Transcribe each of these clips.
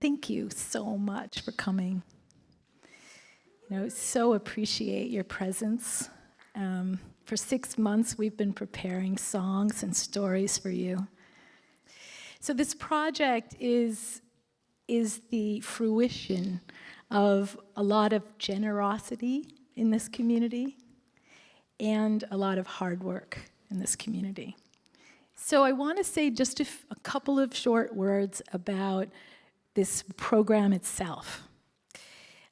thank you so much for coming. So appreciate your presence. For 6 months, we've been preparing songs and stories for you. So this project is the fruition of a lot of generosity in this community and a lot of hard work in this community. So I want to say just a couple of short words about this program itself.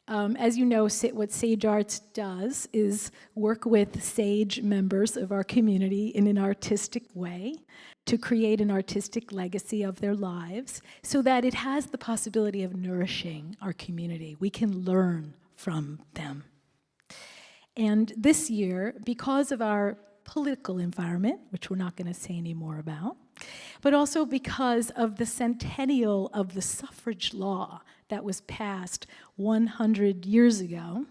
As you know, what Sage Arts does is work with Sage members of our community in an artistic way to create an artistic legacy of their lives so that it has the possibility of nourishing our community. We can learn from them. And this year, because of our political environment, which we're not going to say any more about, but also because of the centennial of the suffrage law that was passed 100 years ago,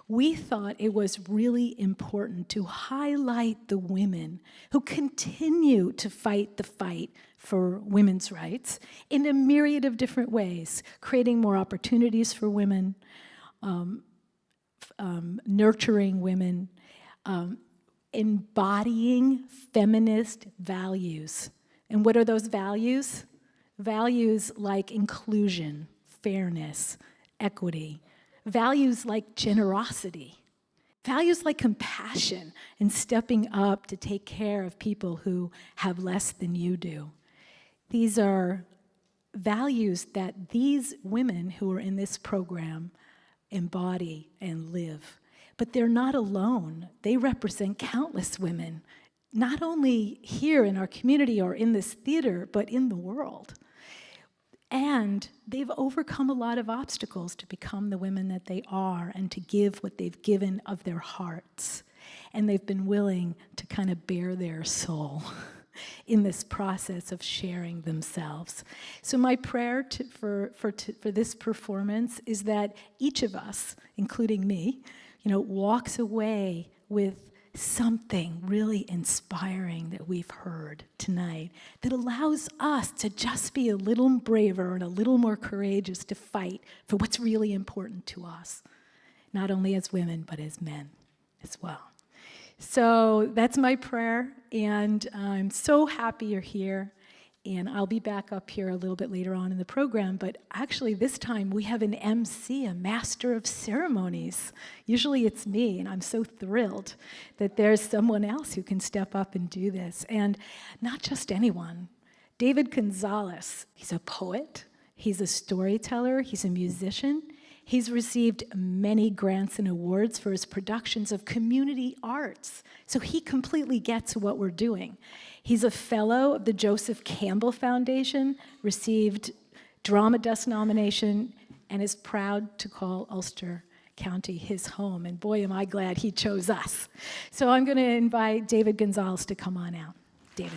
we thought it was really important to highlight the women who continue to fight the fight for women's rights in a myriad of different ways, creating more opportunities for women, nurturing women, embodying feminist values. And what are those values? Values like inclusion, fairness, equity, values like generosity, values like compassion and stepping up to take care of people who have less than you do. These are values that these women who are in this program embody and live. But they're not alone. They represent countless women, not only here in our community or in this theater, but in the world. And they've overcome a lot of obstacles to become the women that they are and to give what they've given of their hearts. And they've been willing to kind of bare their soul in this process of sharing themselves. So my prayer for this performance is that each of us, including me, walks away with something really inspiring that we've heard tonight that allows us to just be a little braver and a little more courageous to fight for what's really important to us, not only as women, but as men as well. So that's my prayer, and I'm so happy you're here. And I'll be back up here a little bit later on in the program, but actually this time we have an MC, a master of ceremonies. Usually it's me, and I'm so thrilled that there's someone else who can step up and do this. And not just anyone. David Gonzalez, he's a poet, he's a storyteller, he's a musician. He's received many grants and awards for his productions of community arts, so he completely gets what we're doing. He's a fellow of the Joseph Campbell Foundation, received Drama Desk nomination, and is proud to call Ulster County his home. And boy, am I glad he chose us. So I'm going to invite David Gonzalez to come on out. David.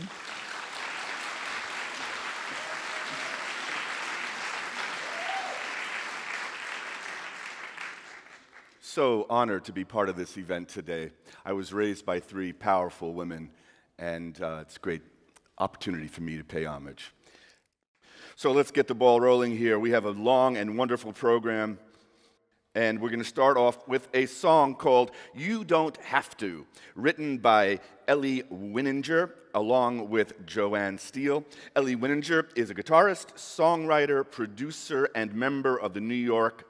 So honored to be part of this event today. I was raised by 3 powerful women, and it's a great opportunity for me to pay homage. So let's get the ball rolling here. We have a long and wonderful program, and we're going to start off with a song called You Don't Have To, written by Ellie Wininger along with Joanne Steele. Ellie Wininger is a guitarist, songwriter, producer, and member of the New York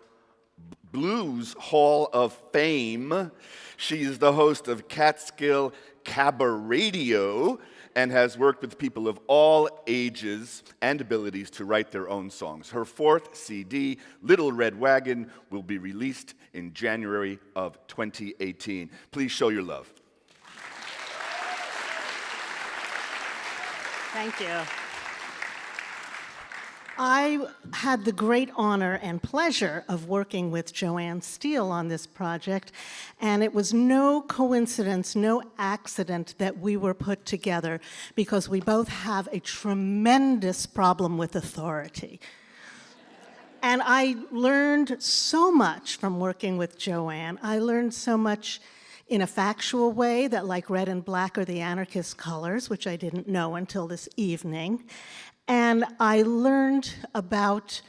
Blues Hall of Fame. She's the host of Catskill Cabaret Radio and has worked with people of all ages and abilities to write their own songs. Her 4th CD, Little Red Wagon, will be released in January of 2018. Please show your love. Thank you. I had the great honor and pleasure of working with Joanne Steele on this project, and it was no coincidence, no accident that we were put together, because we both have a tremendous problem with authority. And I learned so much from working with Joanne. I learned so much in a factual way, that like red and black are the anarchist colors, which I didn't know until this evening. And I learned about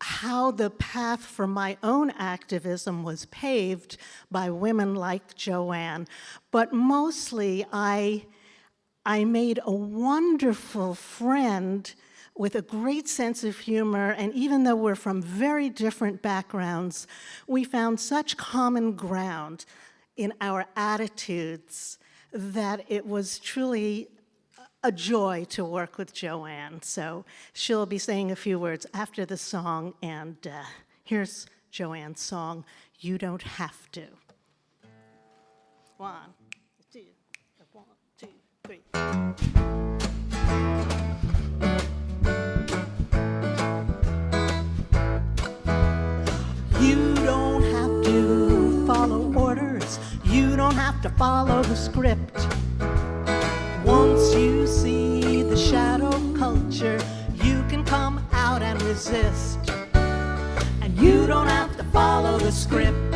how the path for my own activism was paved by women like Joanne. But mostly, I made a wonderful friend with a great sense of humor, and even though we're from very different backgrounds, we found such common ground in our attitudes that it was truly a joy to work with Joanne. So she'll be saying a few words after the song, and here's Joanne's song, You Don't Have To. 1, 2, 1, 2, 3. You don't have to follow orders. You don't have to follow the script. Once you see the shadow culture, you can come out and resist. And you don't have to follow the script.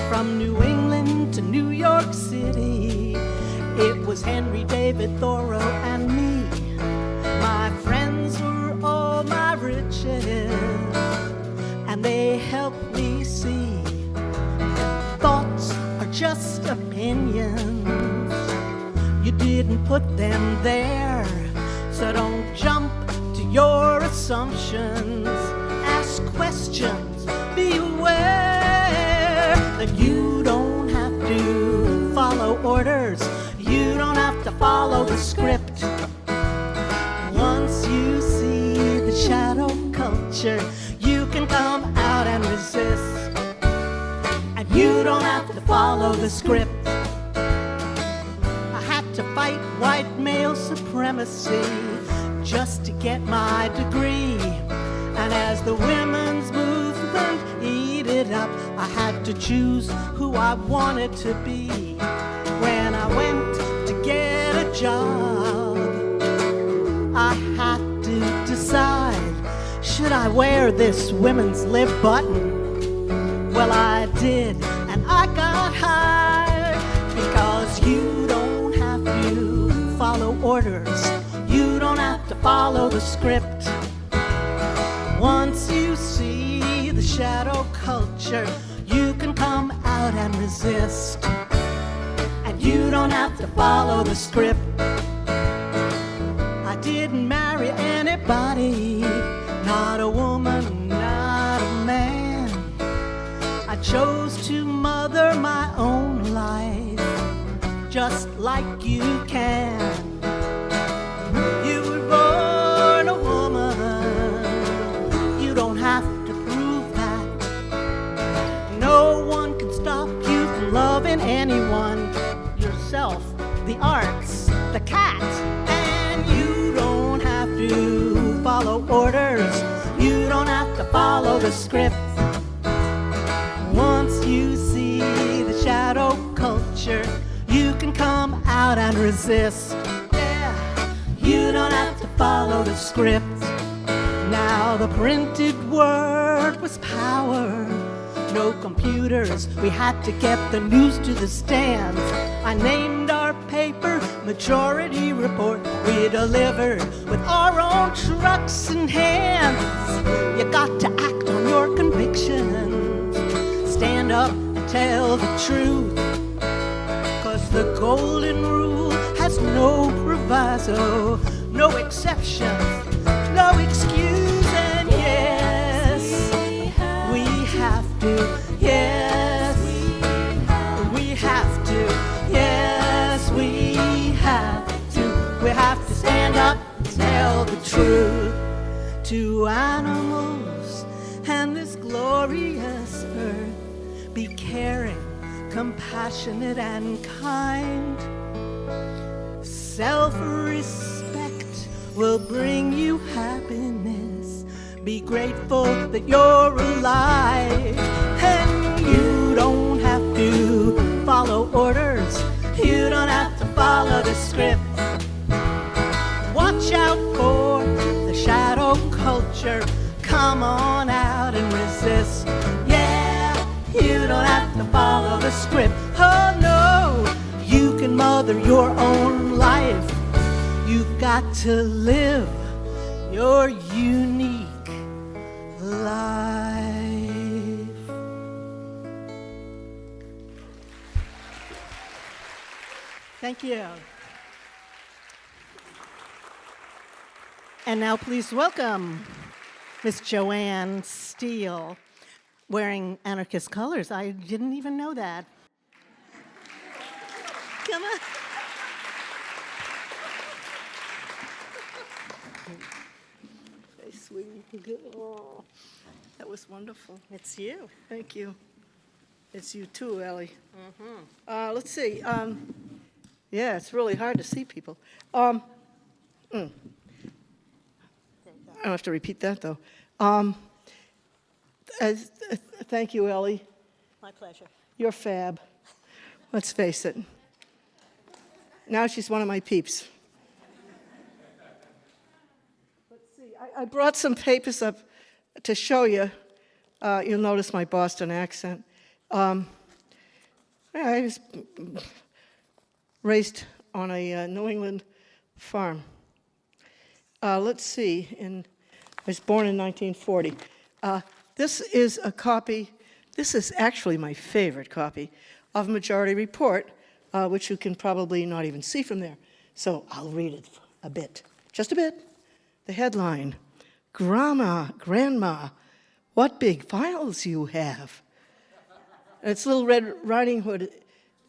From New England to New York City, it was Henry David Thoreau and me. My friends were all my riches, and they helped me see thoughts are just opinions. You didn't put them there, so don't jump to your assumptions. Ask questions, be aware that you don't have to follow orders. You don't have to follow the script. Once you see the shadow culture, you can come out and resist. And you don't have to follow the script. I had to fight white male supremacy just to get my degree. And as the women's movement heated up, I had to choose who I wanted to be. When I went to get a job, I had to decide, should I wear this women's lib button? Well, I did, and I got hired. Because you don't have to follow orders. You don't have to follow the script. Once you see the shadow culture, you can come out and resist. And you don't have to follow the script. I didn't marry anybody, not a woman, not a man. I chose to mother my own life, just like you can. You were born a woman, you don't have to prove that. No one can stop you from loving anyone, yourself, the arts, the cat. And you don't have to follow orders. You don't have to follow the script. Once you see the shadow culture, you can come out and resist. Yeah, you don't have to follow the script. Now the printed word was power. No computers, we had to get the news to the stands. I named our paper Majority Report. We delivered with our own trucks and hands. You got to act on your convictions. Stand up and tell the truth. 'Cause the golden rule has no proviso, no exceptions, no excuse. And yes, we have to, yes, we have to, yes, we have to. We have to stand up and tell the truth to animals and this glorious earth. Be caring, compassionate and kind. Self-respect will bring you happiness. Be grateful that you're alive. And you don't have to follow orders. You don't have to follow the script. Watch out for the shadow culture. Come on out and resist. Yeah, you don't have to follow the script. Oh no, you can mother your own life. You've got to live your unique life. Thank you. And now please welcome Miss Joanne Steele, wearing anarchist colors. I didn't even know that. Come on. Hey, sweetie. Good. Oh, that was wonderful. It's you. Thank you. It's you too, Ellie. Let's see. Yeah, it's really hard to see people. I don't have to repeat that, though. Thank you, Ellie. My pleasure. You're fab. Let's face it. Now she's one of my peeps. Let's see. I brought some papers up to show you. You'll notice my Boston accent. I was raised on a New England farm. Let's see. I was born in 1940. This is a copy. This is actually my favorite copy of Majority Report, which you can probably not even see from there. So I'll read it a bit, just a bit. The headline, Grandma, what big files you have. And it's Little Red Riding Hood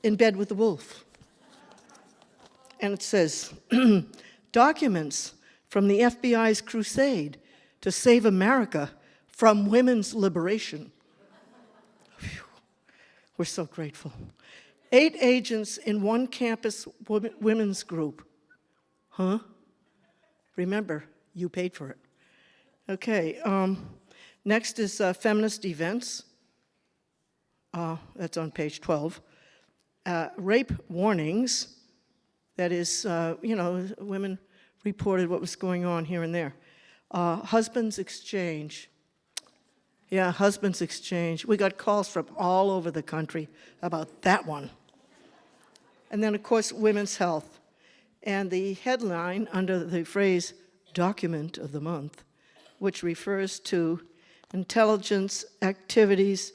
in bed with the wolf. And it says, documents from the FBI's crusade to save America from women's liberation. Whew. We're so grateful. 8 agents in one campus women's group. Huh? Remember, you paid for it. Okay, next is feminist events. That's on page 12. Rape warnings. That is, women reported what was going on here and there. Husbands exchange. Yeah, husbands exchange. We got calls from all over the country about that one. And then, of course, women's health. And the headline under the phrase document of the month, which refers to intelligence activities,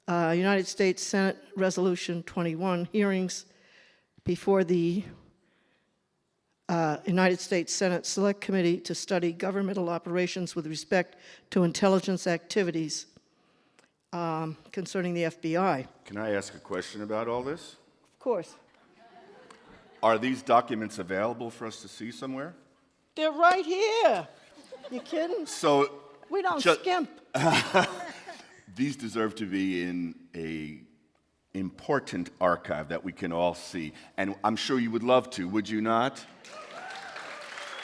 United States Senate Resolution 21 hearings before the United States Senate Select Committee to study governmental operations with respect to intelligence activities concerning the FBI. Can I ask a question about all this? Of course. Are these documents available for us to see somewhere? They're right here. You kidding? So We don't ju- skimp. these deserve to be in a important archive that we can all see. And I'm sure you would love to, would you not?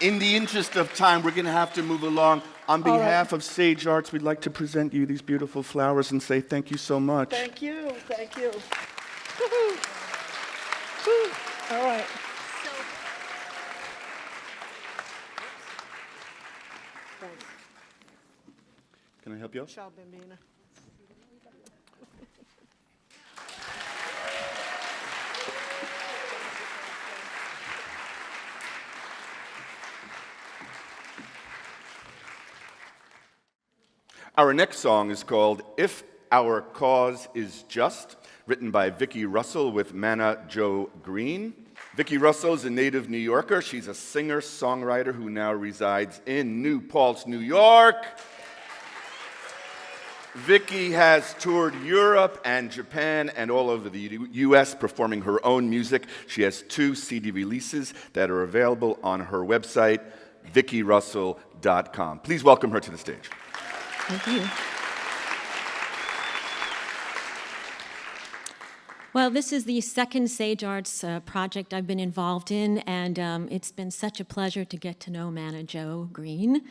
In the interest of time, we're going to have to move along. On All right. behalf of Sage Arts, we'd like to present you these beautiful flowers and say thank you so much. Thank you. Thank you. Woo-hoo. Woo. All right. Thanks. Can I help you out? Ciao, bambina. Our next song is called If Our Cause Is Just, written by Vicki Russell with Mana Jo Green. Vicki Russell is a native New Yorker. She's a singer-songwriter who now resides in New Paltz, New York. Vicki has toured Europe and Japan and all over the U.S. performing her own music. She has 2 CD releases that are available on her website, VickiRussell.com. Please welcome her to the stage. Thank you. Well, this is the second Sage Arts project I've been involved in, and it's been such a pleasure to get to know Mana Jo Green.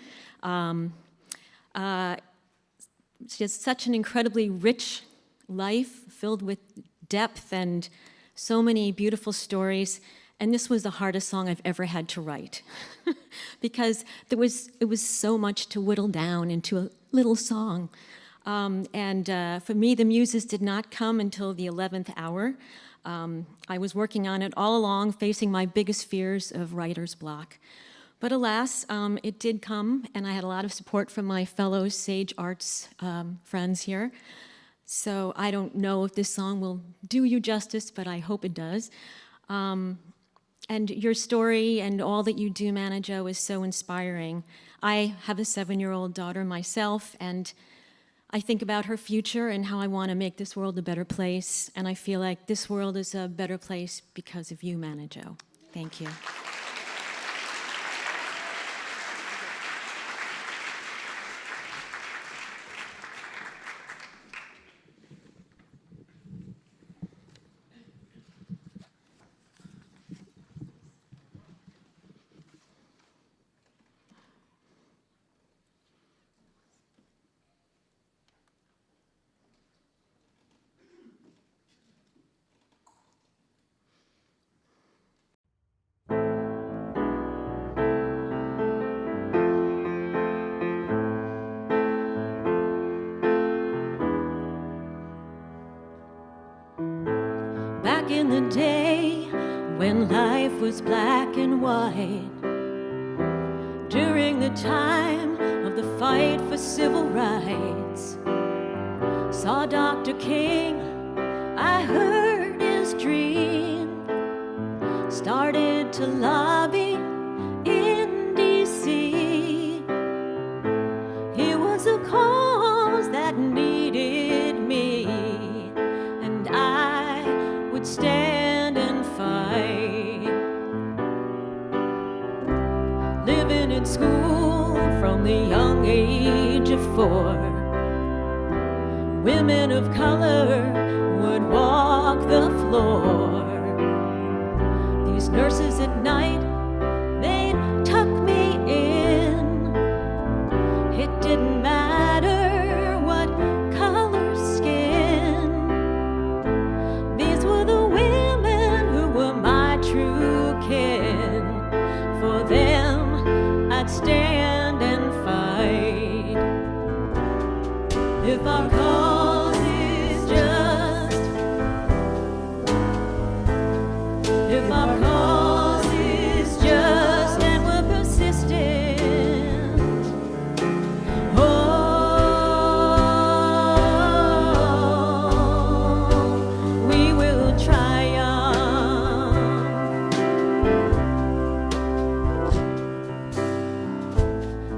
She has such an incredibly rich life filled with depth and so many beautiful stories. And this was the hardest song I've ever had to write because it was so much to whittle down into a little song. For me, the muses did not come until the 11th hour. I was working on it all along, facing my biggest fears of writer's block. But alas, it did come, and I had a lot of support from my fellow Sage Arts friends here. So I don't know if this song will do you justice, but I hope it does. And your story and all that you do, Mana Jo, is so inspiring. I have a 7-year-old daughter myself, and I think about her future and how I want to make this world a better place. And I feel like this world is a better place because of you, Mana Jo. Thank you. Back in the day when life was black and white, during the time of the fight for civil rights, saw Dr. King, I heard his dream, started to lobby in D.C. He was a cause that needed me, and I would stand and fight. Living in school from the young age of 4, women of color would walk the floor. These nurses at night, they'd tuck me in. It didn't matter what color skin. These were the women who were my true kin. For them, I'd stand and fight. If our cause is just, if our cause is just and we're persistent, oh, we will triumph.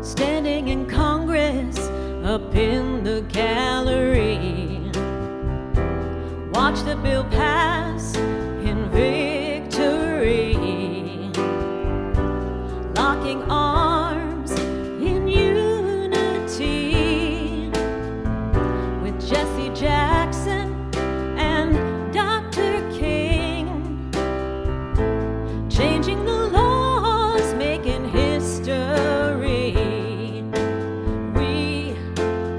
Standing in Congress, up in the gallery, watch the bill pass in victory, locking arms in unity with Jesse Jackson and Dr. King, changing the laws, making history. We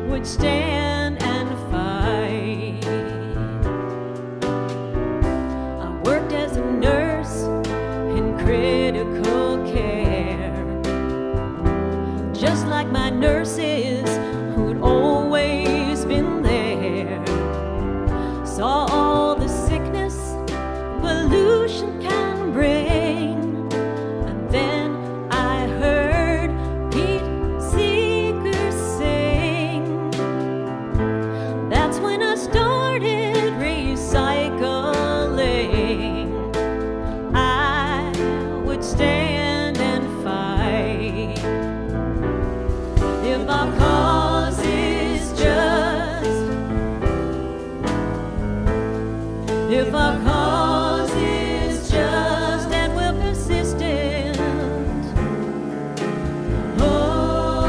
would stand and fight. I worked as a nurse in critical care, just like my nurses who'd always been there. Saw all the sickness pollution can bring, and then I heard Pete Seeger sing. That's when I started recycling. I would stand and fight. If our cause is just, if our cause is just and we're persistent, oh,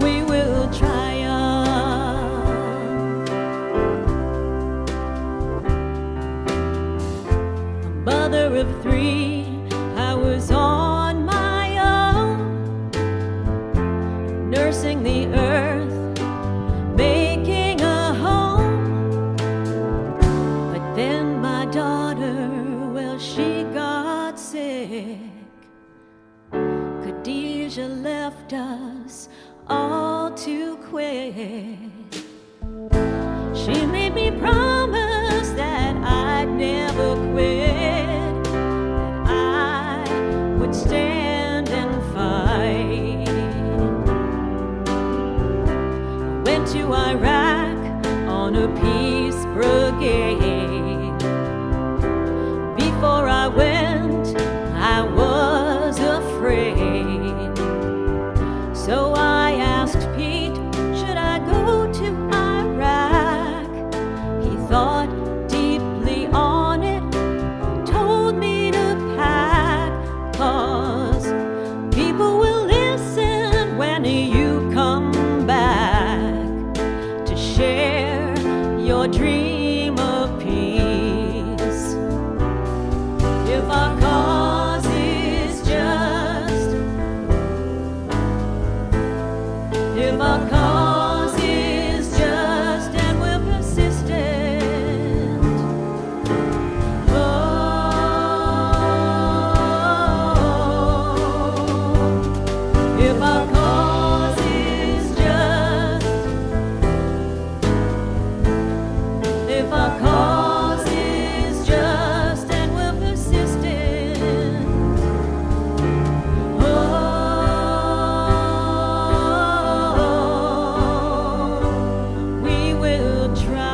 we will triumph. A mother of 3, I was on my own, nursing the earth, making a home. But then my daughter, well, she got sick. Khadijah left us all too quick. She made me promise that I'd never quit, that I would stand and fight. I went to Iraq on on a peace brigade. Before I went, I was afraid. So I asked Pete, should I go to Iraq? He thought deeply on it, told me to pack, 'cause people will listen when you come back to share your dream of peace. If our cause is just, if our cause is just and we're persistent, oh, if our cause is just, if our cause is just and we're persistent, oh, we will triumph.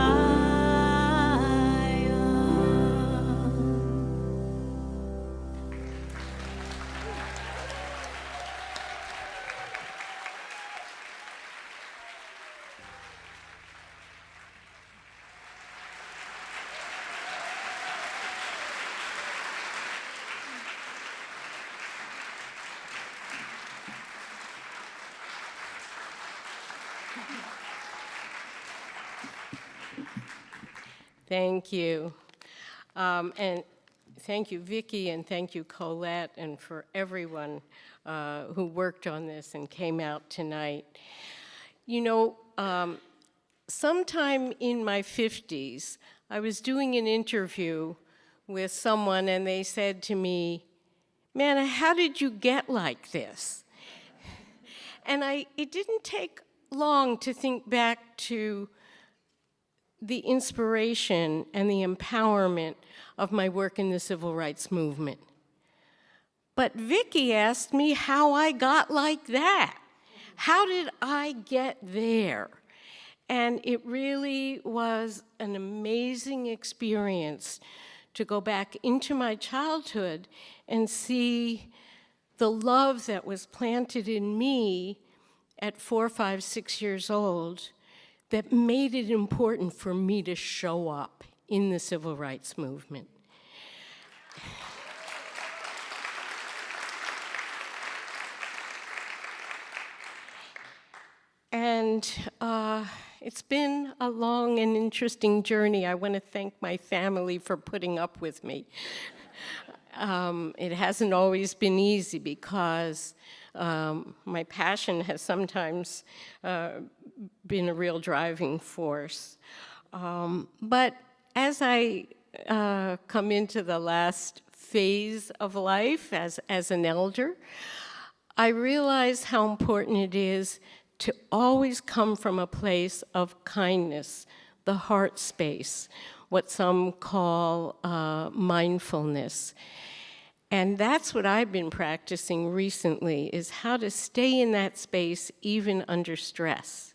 Thank you. And thank you, Vicki, and thank you, Colette, and for everyone who worked on this and came out tonight. You know, sometime in my 50s, I was doing an interview with someone, and they said to me, "Man, how did you get like this?" And it didn't take long to think back to the inspiration and the empowerment of my work in the civil rights movement. But Vicki asked me how I got like that. How did I get there? And it really was an amazing experience to go back into my childhood and see the love that was planted in me at 4, 5, 6 years old that made it important for me to show up in the civil rights movement. And it's been a long and interesting journey. I want to thank my family for putting up with me. It hasn't always been easy because my passion has sometimes been a real driving force. But as I come into the last phase of life as an elder, I realize how important it is to always come from a place of kindness, the heart space, what some call mindfulness. And that's what I've been practicing recently, is how to stay in that space even under stress.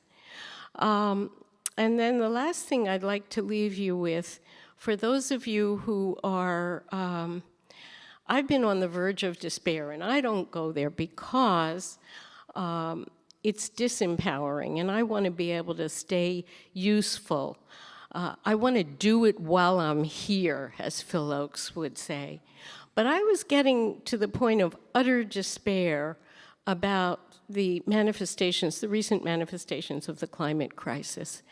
And then the last thing I'd like to leave you with, for those of you who are, I've been on the verge of despair, and I don't go there because it's disempowering, and I want to be able to stay useful. I want to do it while I'm here, as Phil Oakes would say. But I was getting to the point of utter despair about the manifestations, the recent manifestations of the climate crisis.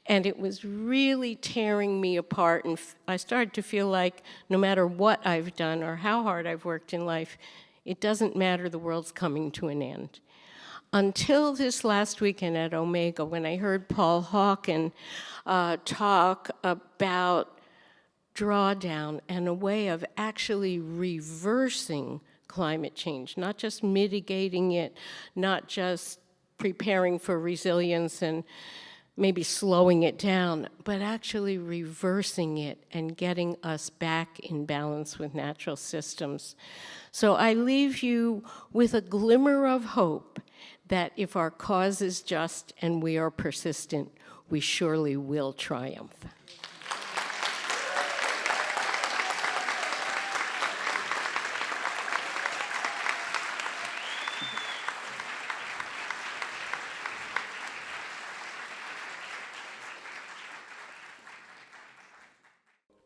And it was really tearing me apart, and I started to feel like no matter what I've done or how hard I've worked in life, it doesn't matter, the world's coming to an end. Until this last weekend at Omega, when I heard Paul Hawken talk about drawdown and a way of actually reversing climate change, not just mitigating it, not just preparing for resilience and maybe slowing it down, but actually reversing it and getting us back in balance with natural systems. So I leave you with a glimmer of hope that if our cause is just and we are persistent, we surely will triumph.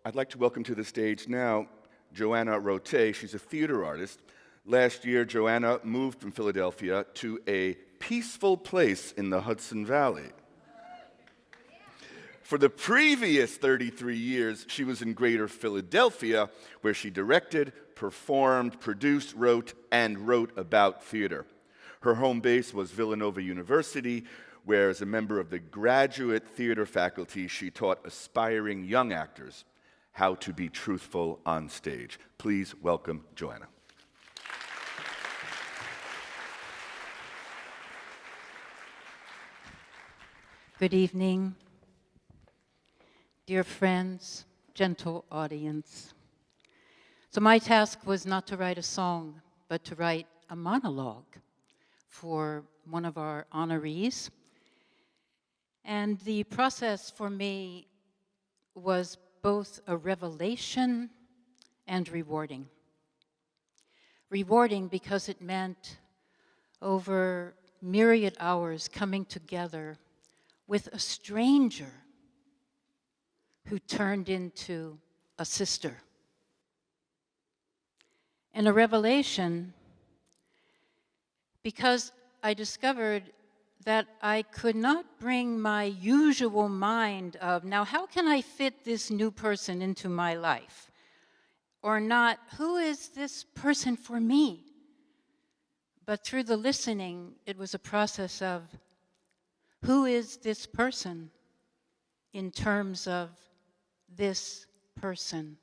I'd like to welcome to the stage now Joanna Rote. She's a theater artist. Last year, Joanna moved from Philadelphia to a peaceful place in the Hudson Valley. For the previous 33 years, she was in Greater Philadelphia, where she directed, performed, produced, wrote about theater. Her home base was Villanova University, where as a member of the graduate theater faculty, she taught aspiring young actors how to be truthful on stage. Please welcome Joanna. Good evening, dear friends, gentle audience. So my task was not to write a song, but to write a monologue for one of our honorees. And the process for me was both a revelation and rewarding. Rewarding because it meant over myriad hours coming together with a stranger who turned into a sister. And a revelation because I discovered that I could not bring my usual mind of, now how can I fit this new person into my life? Or not, who is this person for me? But through the listening, it was a process of, who is this person in terms of this person?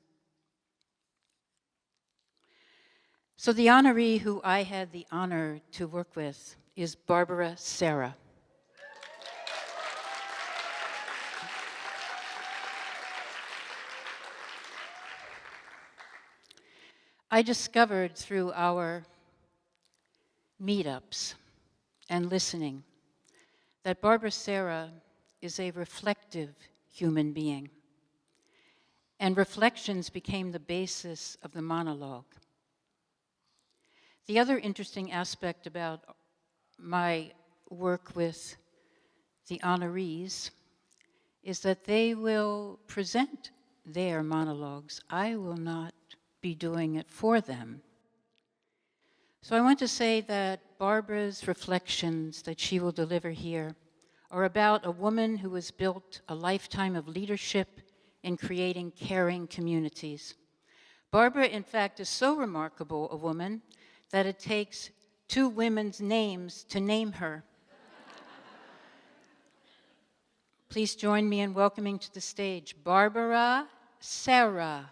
So the honoree who I had the honor to work with is Barbara Serra. I discovered through our meetups and listening that Barbara Serra is a reflective human being, and reflections became the basis of the monologue. The other interesting aspect about my work with the honorees is that they will present their monologues. I will not be doing it for them. So I want to say that Barbara's reflections that she will deliver here are about a woman who has built a lifetime of leadership in creating caring communities. Barbara, in fact, is so remarkable a woman that it takes 2 women's names to name her. Please join me in welcoming to the stage Barbara Serra.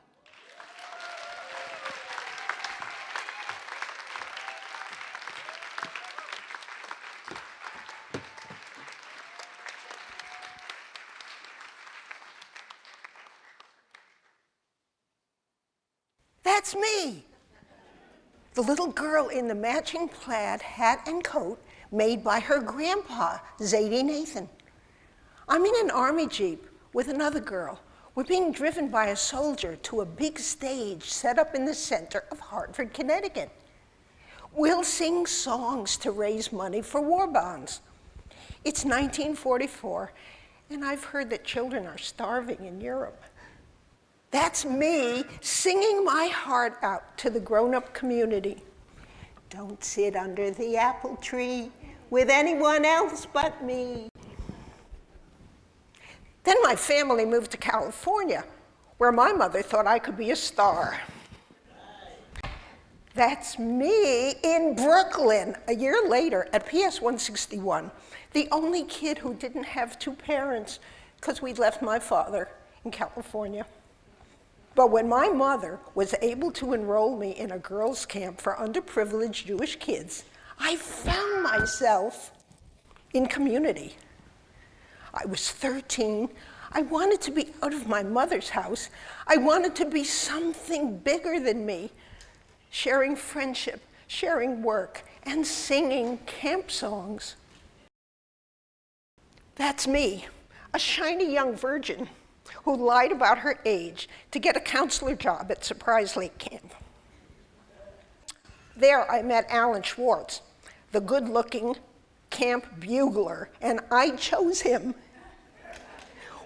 That's me, the little girl in the matching plaid hat and coat made by her grandpa, Zadie Nathan. I'm in an army jeep with another girl. We're being driven by a soldier to a big stage set up in the center of Hartford, Connecticut. We'll sing songs to raise money for war bonds. It's 1944, and I've heard that children are starving in Europe. That's me singing my heart out to the grown-up community. Don't sit under the apple tree with anyone else but me. Then my family moved to California, where my mother thought I could be a star. That's me in Brooklyn, a year later at PS 161, the only kid who didn't have 2 parents because we'd left my father in California. But when my mother was able to enroll me in a girls' camp for underprivileged Jewish kids, I found myself in community. I was 13. I wanted to be out of my mother's house. I wanted to be something bigger than me, sharing friendship, sharing work, and singing camp songs. That's me. a shiny young virgin who lied about her age to get a counselor job at Surprise Lake Camp. There I met Alan Schwartz, the good-looking camp bugler, and I chose him.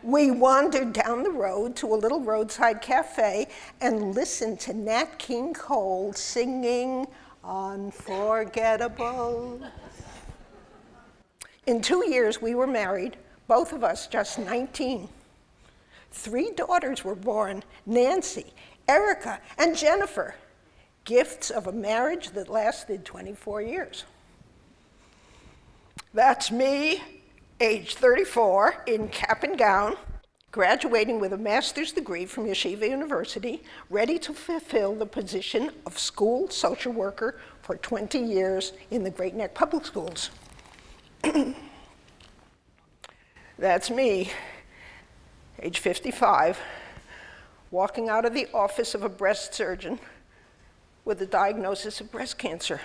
We wandered down the road to a little roadside cafe and listened to Nat King Cole singing Unforgettable. In 2 years, we were married, both of us just 19. 3 daughters were born, Nancy, Erica, and Jennifer, gifts of a marriage that lasted 24 years. That's me, age 34, in cap and gown, graduating with a master's degree from Yeshiva University, ready to fulfill the position of school social worker for 20 years in the Great Neck Public Schools. That's me, age 55, walking out of the office of a breast surgeon with a diagnosis of breast cancer.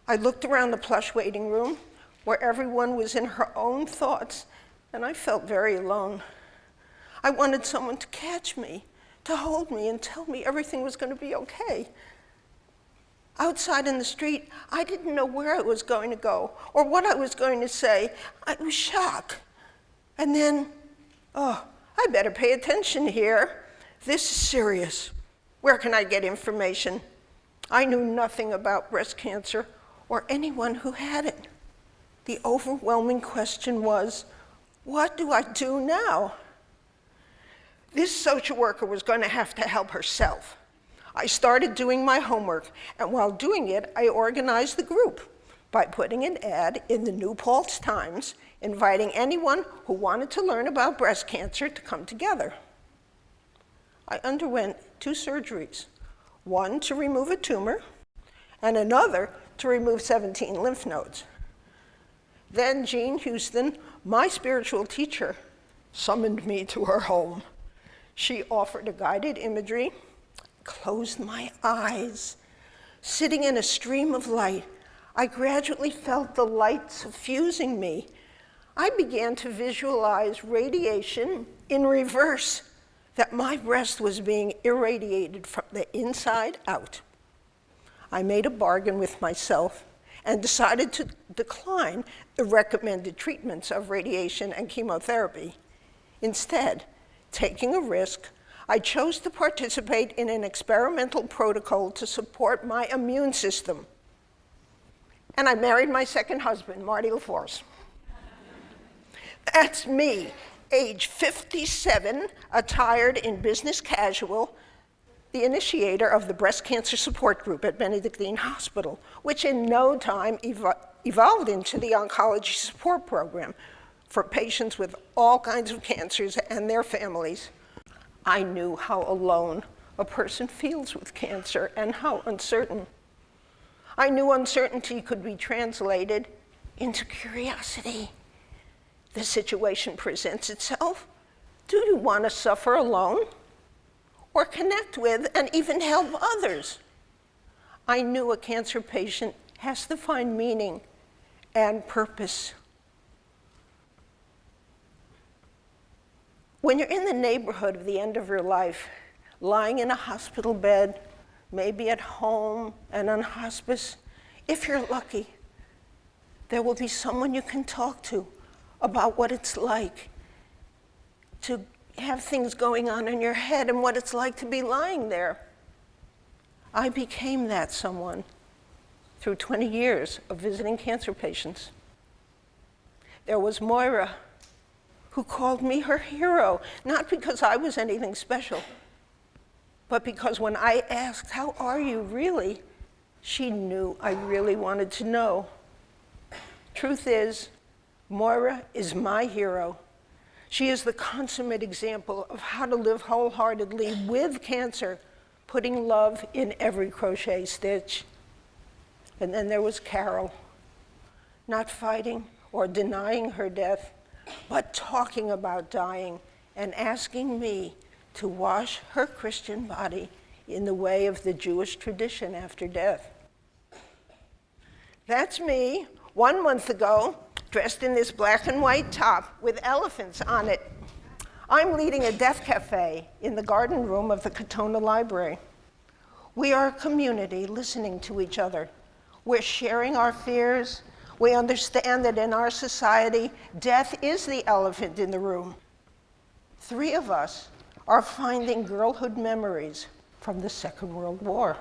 I looked around the plush waiting room where everyone was in her own thoughts, and I felt very alone. I wanted someone to catch me, to hold me and tell me everything was going to be okay. Outside in the street, I didn't know where I was going to go or what I was going to say. I was shocked. And then, I better pay attention here. This is serious. Where can I get information? I knew nothing about breast cancer or anyone who had it. The overwhelming question was, what do I do now? This social worker was going to have to help herself. I started doing my homework, and while doing it, I organized the group by putting an ad in the New Paltz Times, inviting anyone who wanted to learn about breast cancer to come together. I underwent 2 surgeries, one to remove a tumor and another to remove 17 lymph nodes. Then Jean Houston, my spiritual teacher, summoned me to her home. She offered a guided imagery, closed my eyes. Sitting in a stream of light, I gradually felt the light suffusing me. I began to visualize radiation in reverse, that my breast was being irradiated from the inside out. I made a bargain with myself and decided to decline the recommended treatments of radiation and chemotherapy. Instead, taking a risk, I chose to participate in an experimental protocol to support my immune system. And I married my second husband, Marty LaForce. That's me, age 57, attired in business casual, the initiator of the breast cancer support group at Benedictine Hospital, which in no time evolved into the oncology support program for patients with all kinds of cancers and their families. I knew how alone a person feels with cancer and how uncertain. I knew uncertainty could be translated into curiosity. The situation presents itself. Do you want to suffer alone or connect with and even help others? I knew a cancer patient has to find meaning and purpose. When you're in the neighborhood of the end of your life, lying in a hospital bed, maybe at home and on hospice, if you're lucky, there will be someone you can talk to about what it's like to have things going on in your head and what it's like to be lying there. I became that someone through 20 years of visiting cancer patients. There was Moira, who called me her hero, not because I was anything special, but because when I asked, "How are you really?" she knew I really wanted to know. Truth is, Moira is my hero. She is the consummate example of how to live wholeheartedly with cancer, putting love in every crochet stitch. And then there was Carol, not fighting or denying her death, but talking about dying and asking me to wash her Christian body in the way of the Jewish tradition after death. That's me, 1 month ago, dressed in this black and white top with elephants on it. I'm leading a deaf cafe in the garden room of the Katona Library. We are a community listening to each other. We're sharing our fears. We understand that in our society, death is the elephant in the room. 3 of us are finding girlhood memories from the Second World War.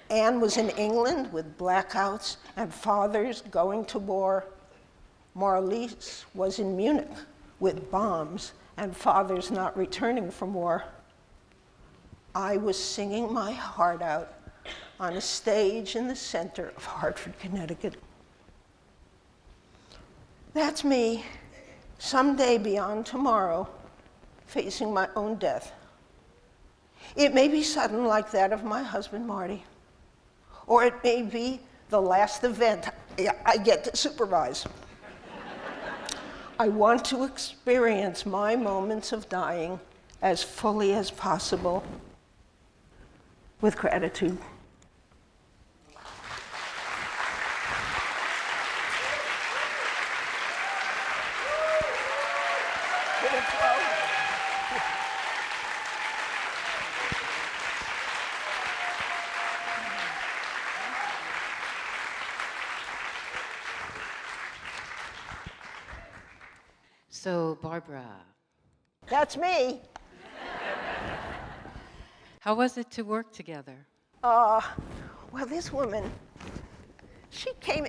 Anne was in England with blackouts and fathers going to war. Marlise was in Munich with bombs and fathers not returning from war. I was singing my heart out on a stage in the center of Hartford, Connecticut. That's me, someday beyond tomorrow, facing my own death. It may be sudden like that of my husband, Marty, or it may be the last event I get to supervise. I want to experience my moments of dying as fully as possible with gratitude. So, Barbara, That's me. how was it to work together? Well, this woman, she came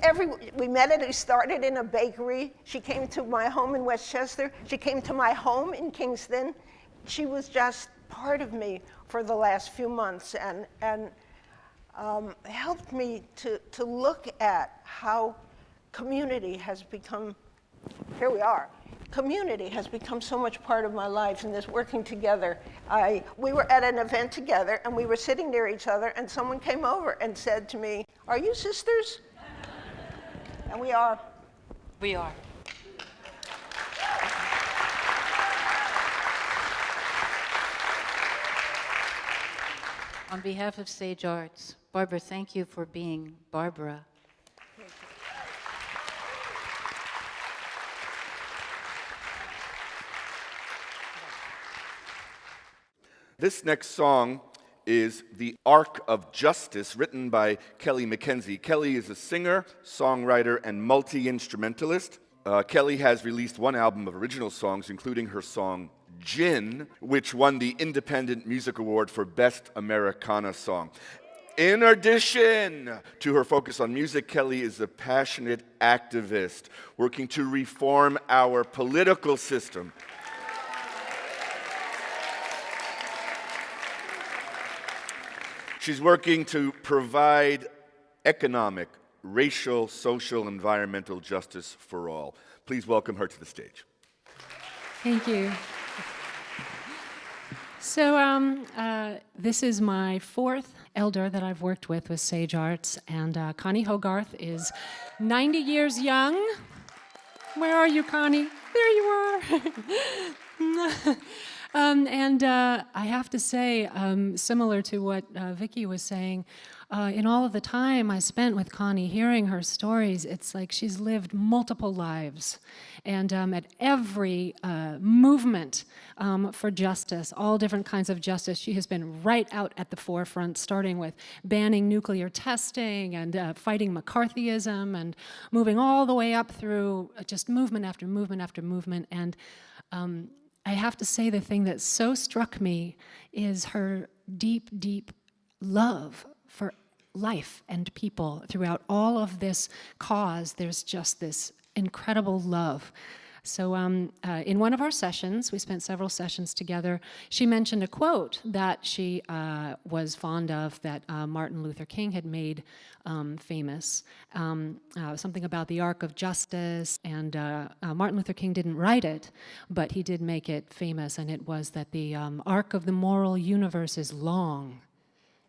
we met we started in a bakery. She came to my home in Westchester. She came to my home in Kingston. She was just part of me for the last few months and helped me to look at how community has become, here we are. Community has become so much part of my life, and this working together. We were at an event together, and we were sitting near each other, and someone came over and said to me, "Are you sisters?" And we are. We are. On behalf of Sage Arts, Barbara, thank you for being Barbara. This next song is The Arc of Justice, written by Kelly McKenzie. Kelly is a singer, songwriter, and multi-instrumentalist. Kelly has released 1 album of original songs, including her song Gin, which won the Independent Music Award for Best Americana Song. In addition to her focus on music, Kelly is a passionate activist working to reform our political system. She's working to provide economic, racial, social, environmental justice for all. Please welcome her to the stage. Thank you. So this is my 4th elder that I've worked with Sage Arts, and Connie Hogarth is 90 years young. Where are you, Connie? There you are. And I have to say, similar to what Vicki was saying, in all of the time I spent with Connie hearing her stories, it's like she's lived multiple lives. And at every movement for justice, all different kinds of justice, she has been right out at the forefront, starting with banning nuclear testing and fighting McCarthyism and moving all the way up through just movement after movement after movement. And I have to say the thing that so struck me is her deep, deep love for life and people. Throughout all of this cause, there's just this incredible love. So in one of our sessions, we spent several sessions together, she mentioned a quote that she was fond of that Martin Luther King had made famous, something about the arc of justice, and Martin Luther King didn't write it, but he did make it famous, and it was that the arc of the moral universe is long,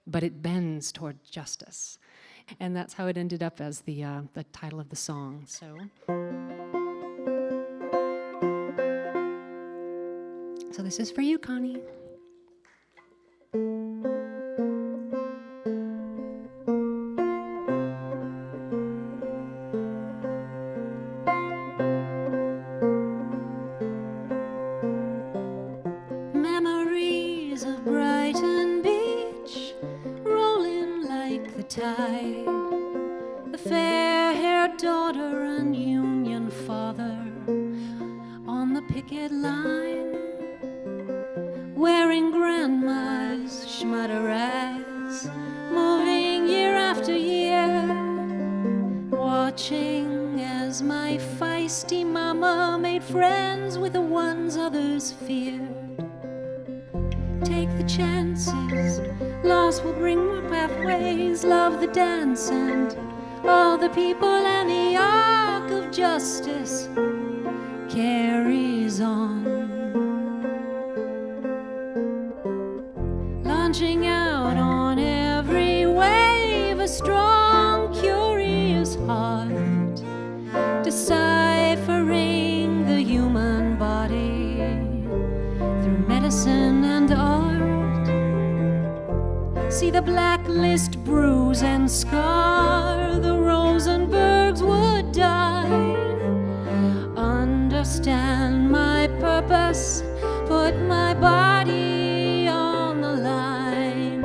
but it bends toward justice. And that's how it ended up as the title of the song. So this is for you, Connie. daughter and Union father on the picket line, wearing grandma's schmutter rags, moving year after year, watching as my feisty mama made friends with the ones others feared. Take the chances, loss will bring more pathways, love the dance and all the people, and the arc of justice carries on. Launching out on every wave, a strong, curious heart, deciphering the human body through medicine and art. See the blacklist bruise and scar the Rosenbergs would die. Understand my purpose, put my body on the line.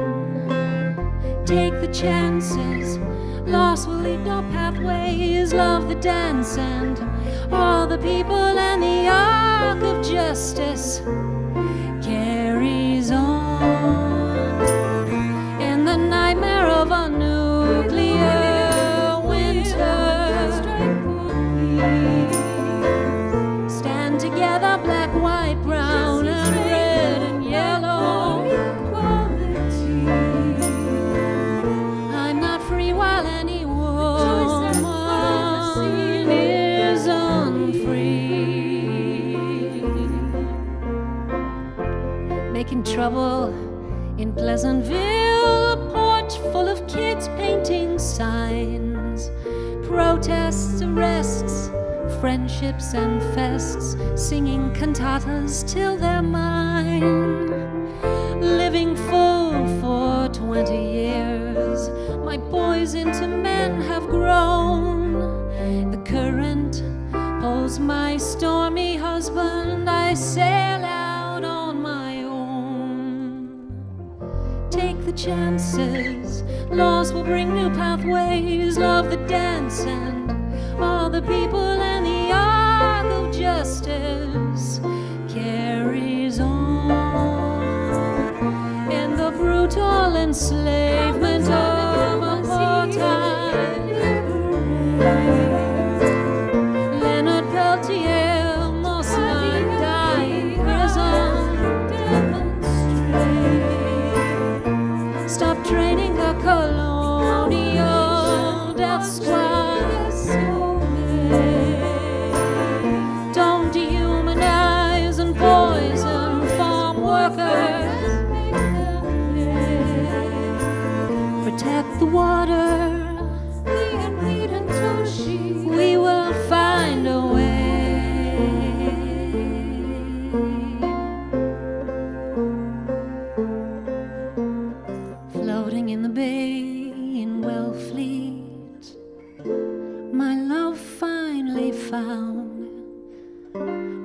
Take the chances, loss will lead no pathways, love the dance and all the people, and the arc of justice carries on. In the nightmare of a nuclear winter, stand together, black, white, brown, and red and yellow. I'm not free while any woman is unfree. Making trouble in Pleasantville, a porch full of kids painting signs, protests, arrests, friendships and fests, singing cantatas till they're mine. Living full for 20 years, my boys into men have grown. The current pulls my stormy husband, I sail out on my own. Take the chances, loss will bring new pathways, love the dance and all the people, and the arc of justice carries on. In the brutal enslavement of apartheid, Leonard Peltier must not die in prison. Stop training the colonial death squad. Don't dehumanize and poison farm workers. Protect the water. We will find a way. Floating in the bay in Wellfleet, my love finally found.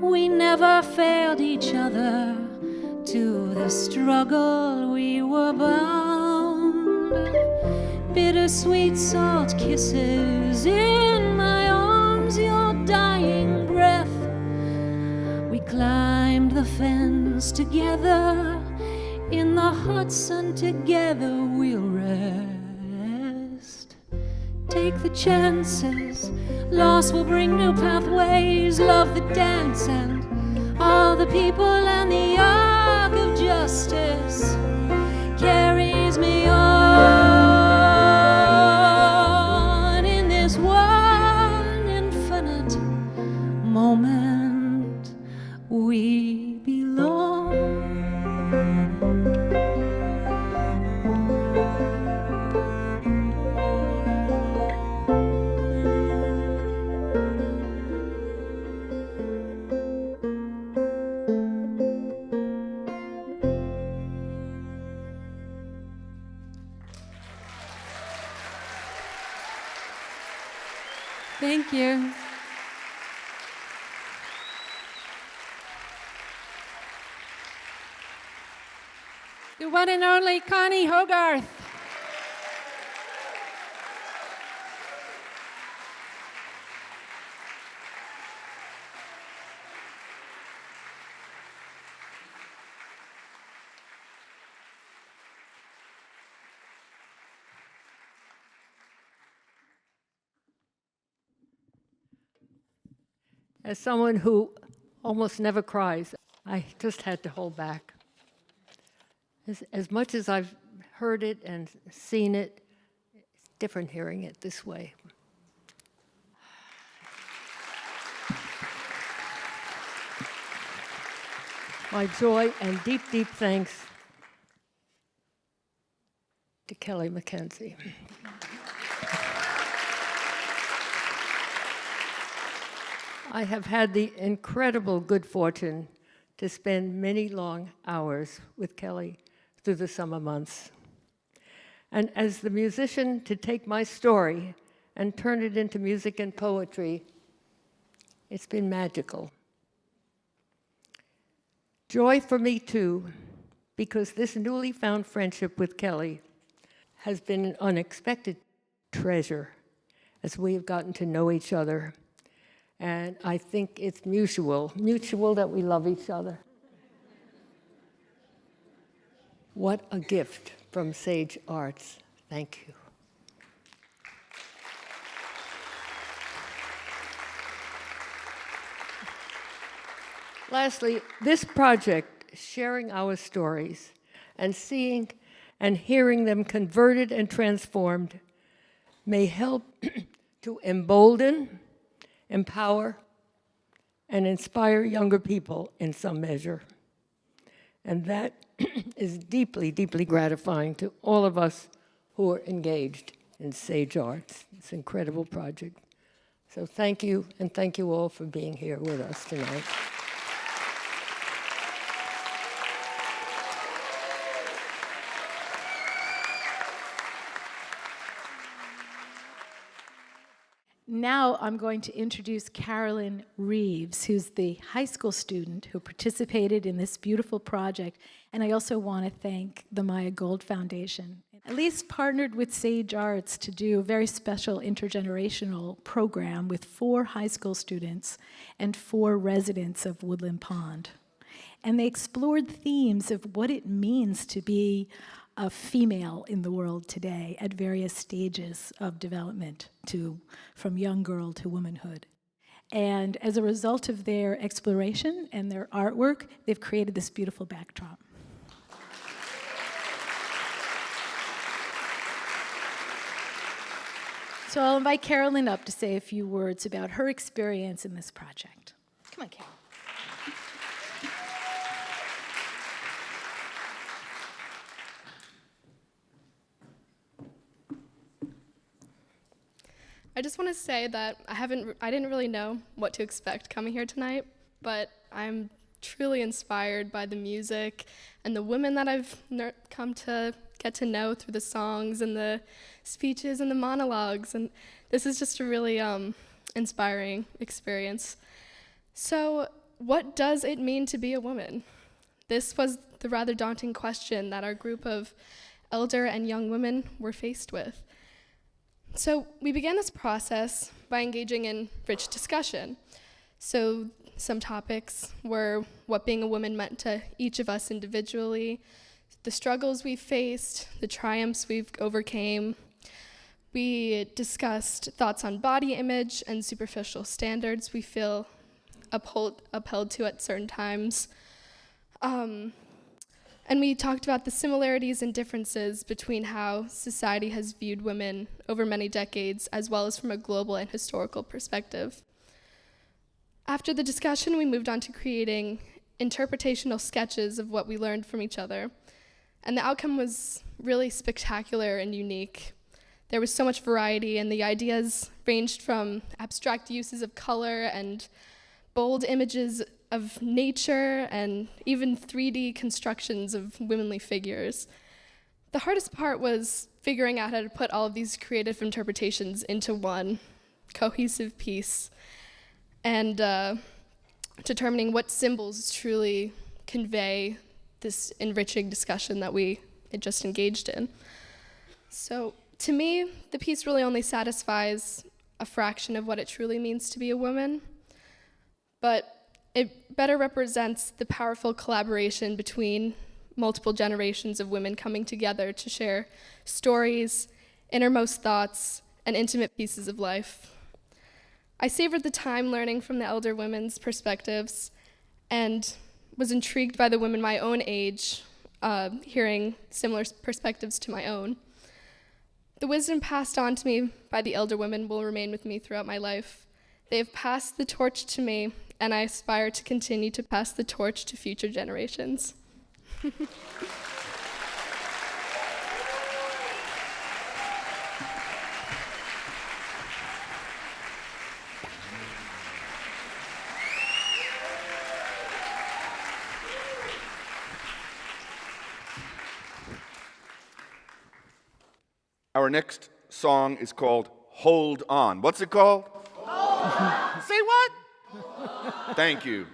We never failed each other, to the struggle we were bound. Bittersweet salt kisses in my arms, your dying breath. We climbed the fence together, in the hot sun together we'll rest. Take the chances, loss will bring new pathways, love the dance and all the people, and the arc of justice carries me on. In this one infinite moment we belong. Thank you. The one and only Connie Hogarth. as someone who almost never cries, I just had to hold back. As much as I've heard it and seen it, it's different hearing it this way. My joy and deep, deep thanks to Kelly McKenzie. I have had the incredible good fortune to spend many long hours with Kelly through the summer months. And as the musician to take my story and turn it into music and poetry, it's been magical. Joy for me too, because this newly found friendship with Kelly has been an unexpected treasure as we have gotten to know each other. And I think it's mutual that we love each other. What a gift from Sage Arts. Thank you. Lastly, this project, sharing our stories and seeing and hearing them converted and transformed, may help to embolden, empower, and inspire younger people in some measure. And that is deeply, deeply gratifying to all of us who are engaged in Sage Arts. It's an incredible project. So thank you, and thank you all for being here with us tonight. Now I'm going to introduce Carolyn Reeves, who's the high school student who participated in this beautiful project. And I also want to thank the Maya Gold Foundation. Elise partnered with Sage Arts to do a very special intergenerational program with 4 high school students and 4 residents of Woodland Pond. And they explored themes of what it means to be a female in the world today at various stages of development, from young girl to womanhood. And as a result of their exploration and their artwork, they've created this beautiful backdrop. So I'll invite Carolyn up to say a few words about her experience in this project. Come on, Carolyn. I just want to say that I didn't really know what to expect coming here tonight, but I'm truly inspired by the music and the women that I've come to get to know through the songs and the speeches and the monologues, and this is just a really inspiring experience. So, what does it mean to be a woman? This was the rather daunting question that our group of elder and young women were faced with. So we began this process by engaging in rich discussion. So some topics were what being a woman meant to each of us individually, the struggles we faced, the triumphs we've overcame. We discussed thoughts on body image and superficial standards we feel upheld to at certain times. And we talked about the similarities and differences between how society has viewed women over many decades, as well as from a global and historical perspective. After the discussion, we moved on to creating interpretational sketches of what we learned from each other. And the outcome was really spectacular and unique. There was so much variety, and the ideas ranged from abstract uses of color and bold images of nature and even 3D constructions of womanly figures. The hardest part was figuring out how to put all of these creative interpretations into one cohesive piece and determining what symbols truly convey this enriching discussion that we had just engaged in. So to me, the piece really only satisfies a fraction of what it truly means to be a woman, but it better represents the powerful collaboration between multiple generations of women coming together to share stories, innermost thoughts, and intimate pieces of life. I savored the time learning from the elder women's perspectives and was intrigued by the women my own age, hearing similar perspectives to my own. The wisdom passed on to me by the elder women will remain with me throughout my life. They have passed the torch to me, and I aspire to continue to pass the torch to future generations. Our next song is called Hold On. What's it called? Say what? Thank you.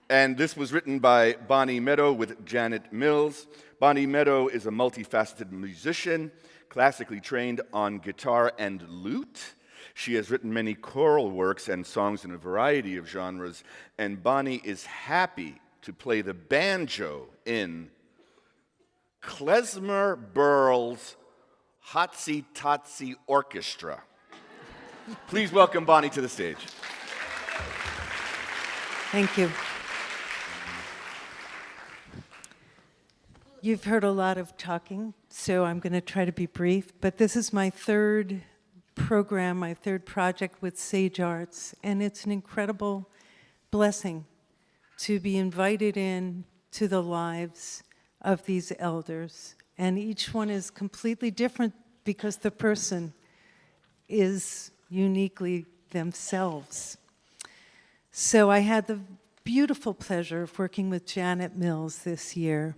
And this was written by Bonnie Meadow with Janet Mills. Bonnie Meadow is a multifaceted musician, classically trained on guitar and lute. She has written many choral works and songs in a variety of genres, and Bonnie is happy to play the banjo in Klezmer Burl's Hotsy Totsy Orchestra. Please welcome Bonnie to the stage. Thank you. You've heard a lot of talking, so I'm going to try to be brief, but this is my third program, my third project with Sage Arts, and it's an incredible blessing to be invited in to the lives of these elders. And each one is completely different because the person is uniquely themselves. So I had the beautiful pleasure of working with Janet Mills this year.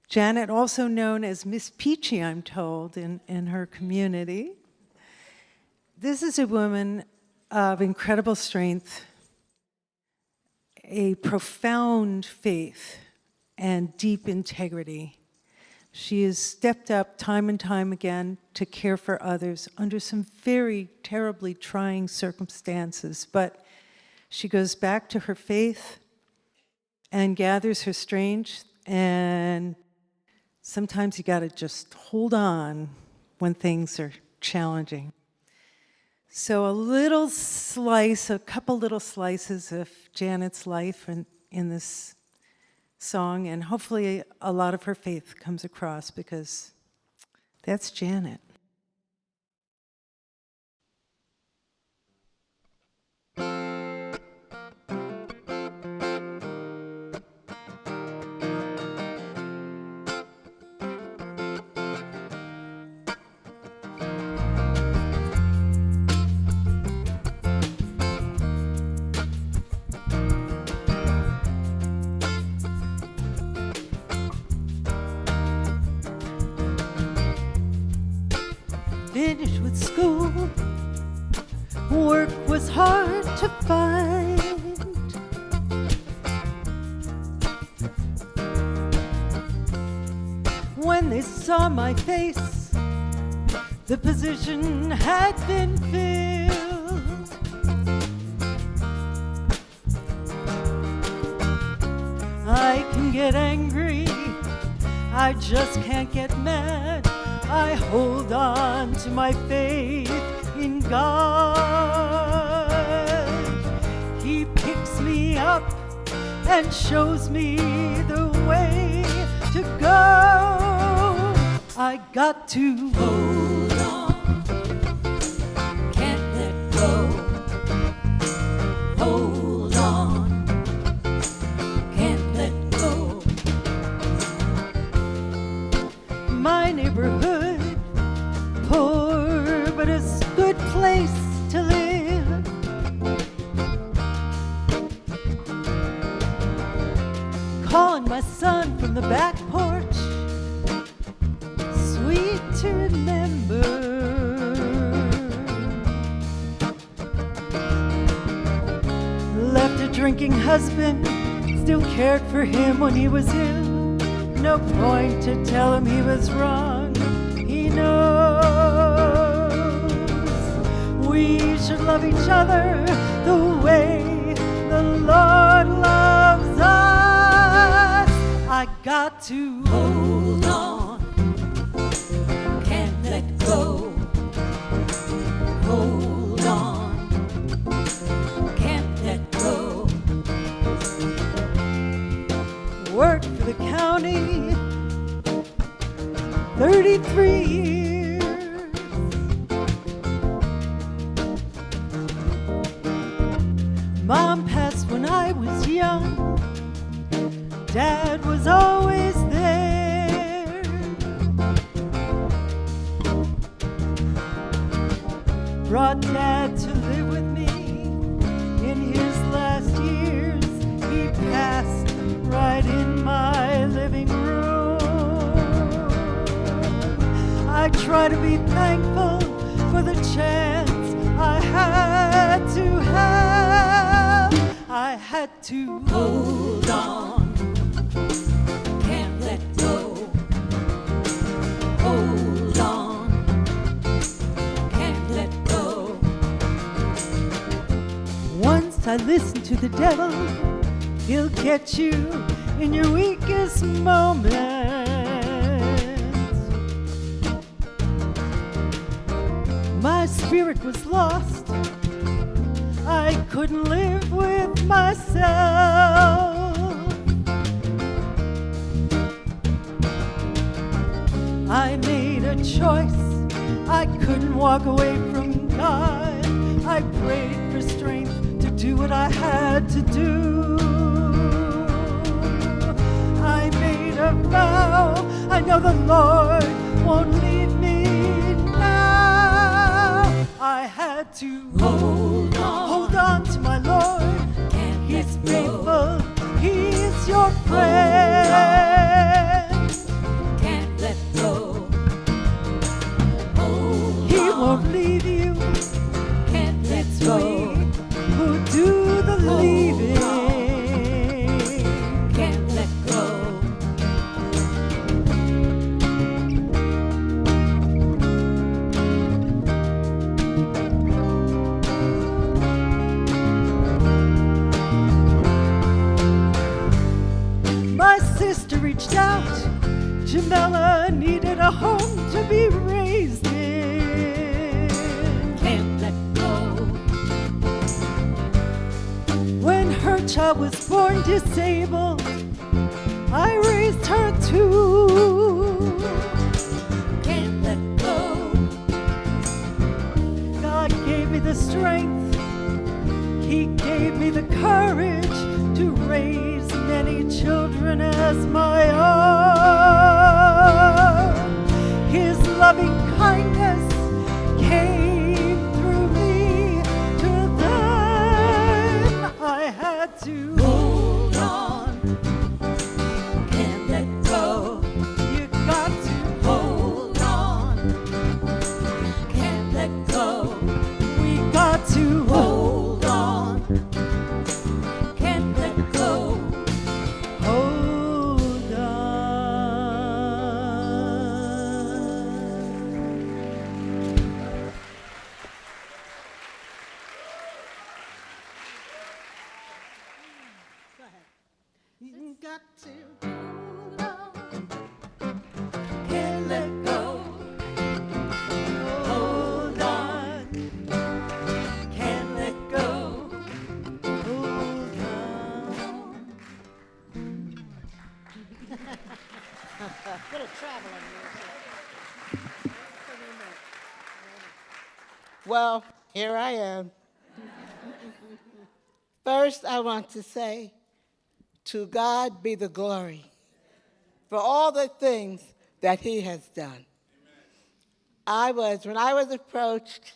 Janet, also known as Miss Peachy, I'm told, in her community. This is a woman of incredible strength, a profound faith, and deep integrity. She has stepped up time and time again to care for others under some very terribly trying circumstances, but she goes back to her faith and gathers her strength, and sometimes you gotta just hold on when things are challenging. So a couple little slices of Janet's life in this song, and hopefully a lot of her faith comes across because that's Janet. Finished with school, work was hard to find. When they saw my face, the position had been filled. I can get angry, I just can't get mad. I hold on to my faith in God. He picks me up and shows me the way to go. I got to hold on, can't let go. Hold on, can't let go. My neighborhood, poor, but it's a good place to live. Calling my son from the back porch, sweet to remember. Left a drinking husband, still cared for him when he was ill. No point to tell him he was wrong, he knows. We should love each other the way the Lord loves us. I got to hold on, can't let go. Hold on, County, 33 years. Mom passed when I was young. Dad was always there. Brought Dad to live with me in his last years. He passed right in my living room. I try to be thankful for the chance I had to have. I had to hold on, can't let go. Hold on, can't let go. Once I listened to the devil, he'll get you in your weakest moments. My spirit was lost. I couldn't live with myself. I made a choice. I couldn't walk away from God. I prayed for strength to do what I had to do. I made a vow. I know the Lord won't leave me now. I had to hold on to my Lord. He's faithful. He's your friend. Can't let go. He won't leave you. Can't let go. Who do the leaving? Can't let go. My sister reached out. Jamela needed a home to be raised in. Can't let go. When her child was born disabled, I raised her too. Can't let go. God gave me the strength. He gave me the courage to raise many children as my own. His loving kindness came through me. To then I had to hold on, can't let go. You got to hold on, can't let go. We got to hold on, can't let go. Hold on. You got to hold on. Can't let go. Hold on. Can't let go. Hold on. Little traveling Well, here I am. First, I want to say, to God be the glory for all the things that he has done. When I was approached,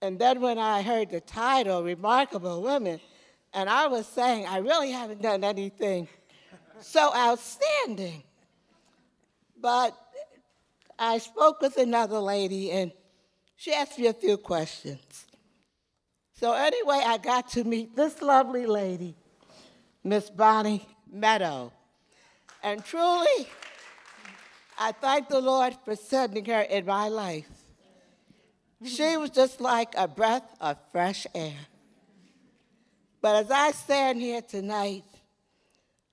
and then when I heard the title, Remarkable Women, and I was saying, I really haven't done anything so outstanding. But I spoke with another lady, and she asked me a few questions. So anyway, I got to meet this lovely lady, Miss Bonnie Meadow. And truly, I thank the Lord for sending her in my life. She was just like a breath of fresh air. But as I stand here tonight,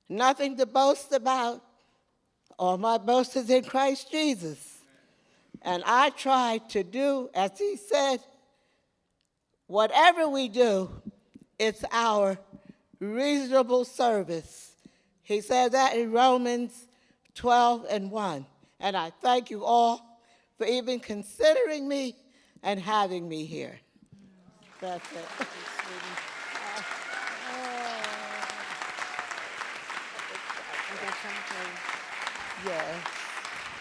nothing to boast about. All my boast is in Christ Jesus. And I try to do, as he said, whatever we do, it's our reasonable service He says that in Romans 12:1. And I thank you all for even considering me and having me here. That's it. Yes.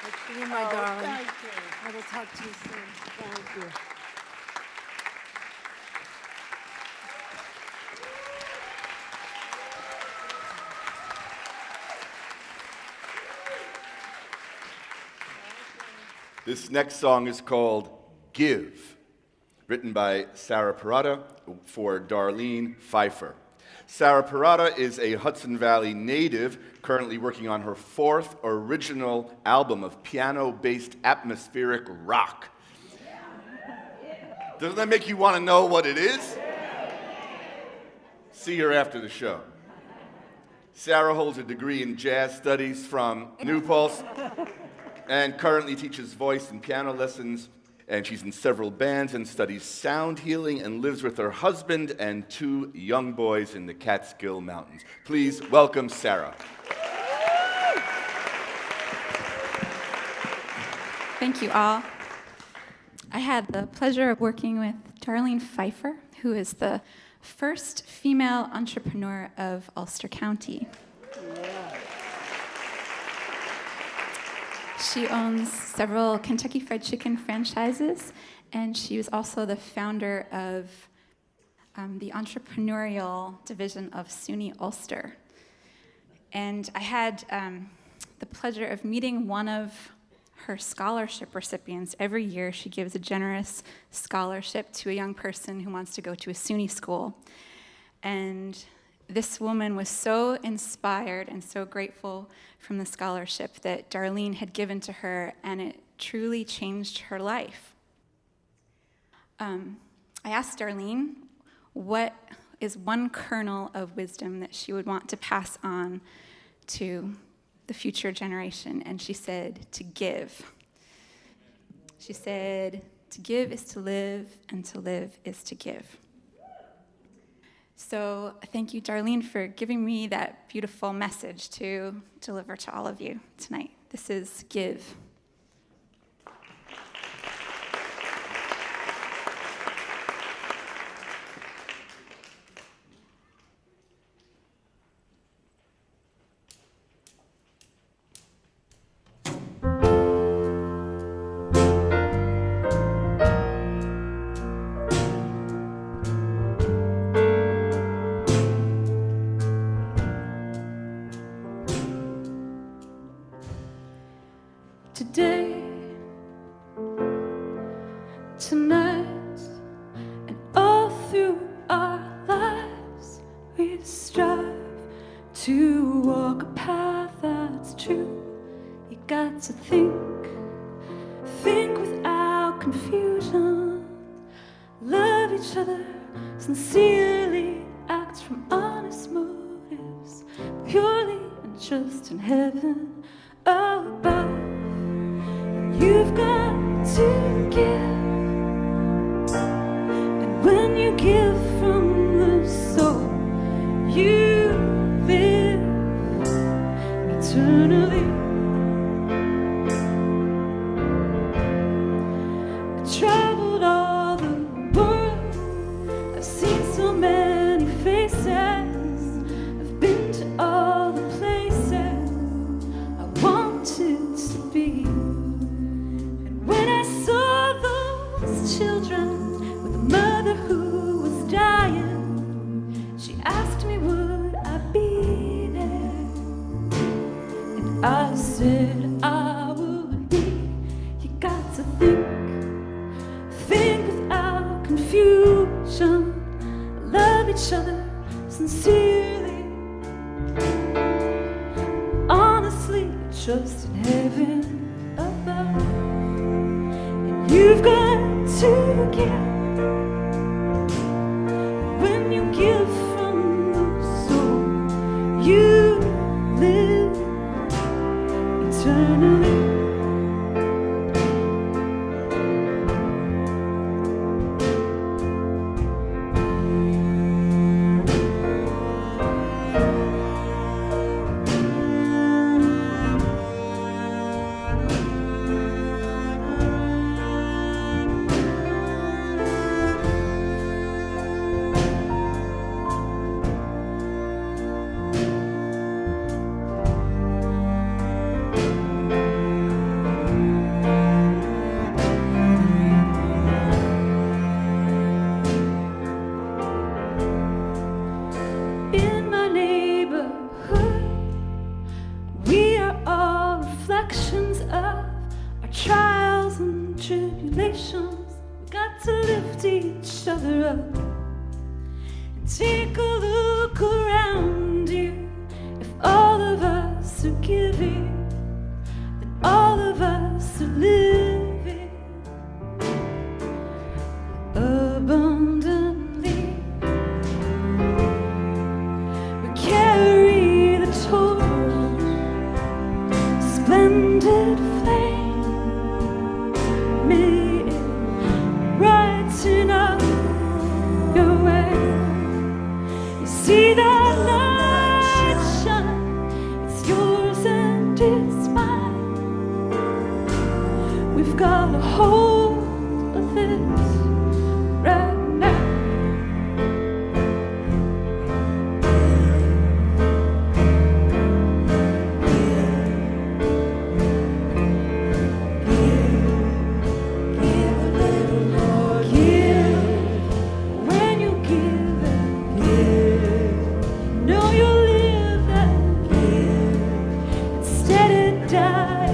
Thank you, my darling. Thank you. I will talk to you soon. Thank you. This next song is called Give, written by Sarah Parada for Darlene Pfeiffer. Sarah Parada is a Hudson Valley native, currently working on her 4th original album of piano-based atmospheric rock. Doesn't that make you want to know what it is? See her after the show. Sarah holds a degree in jazz studies from New Pulse and currently teaches voice and piano lessons, and she's in several bands and studies sound healing and lives with her husband and 2 young boys in the Catskill Mountains. Please welcome Sarah. Thank you all. I had the pleasure of working with Darlene Pfeiffer, who is the first female entrepreneur of Ulster County. She owns several Kentucky Fried Chicken franchises, and she was also the founder of the entrepreneurial division of SUNY Ulster. And I had the pleasure of meeting one of her scholarship recipients. Every year she gives a generous scholarship to a young person who wants to go to a SUNY school. And this woman was so inspired and so grateful from the scholarship that Darlene had given to her, and it truly changed her life. I asked Darlene what is one kernel of wisdom that she would want to pass on to the future generation, and she said, to give. She said, to give is to live, and to live is to give. So thank you, Darlene, for giving me that beautiful message to deliver to all of you tonight. This is Give. Today, tonight, and all through our lives, we strive to walk a path that's true. You got to think without confusion, love each other sincerely, act from honest motives, purely and just in heaven above. You've got to give, and when you give from the soul, you live eternally. I traveled all the world, I've seen so many faces, I've been to all the places I wanted to be. Children with a mother who was dying, she asked me would I be there, and I said I would be. You got to think without confusion, love each other sincerely, honestly, just in heaven above. And you've got to give. When you give from the soul, you live eternally. up and take a look around you. If all of us are giving, then all of us are living abundantly. We carry the torch, splendid flame, may it brighten up your way. You see that light shine, it's yours and it's mine. We've got a hold of this right now. When you give and give, know you'll live and give instead of die.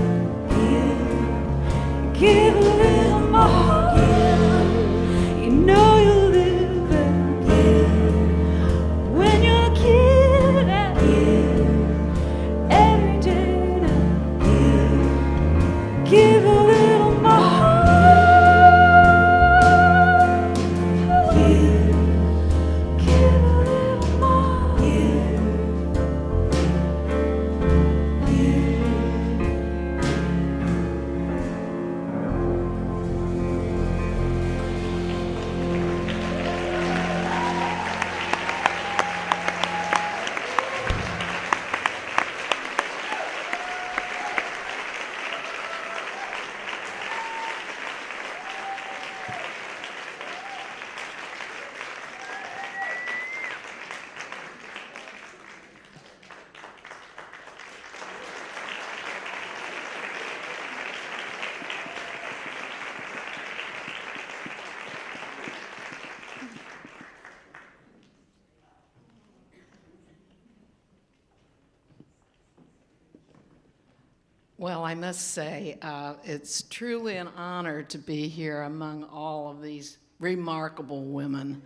Give a little more. You know you'll live and give when you give and give every day now. Give a little more. Give a little more. Well, I must say, it's truly an honor to be here among all of these remarkable women.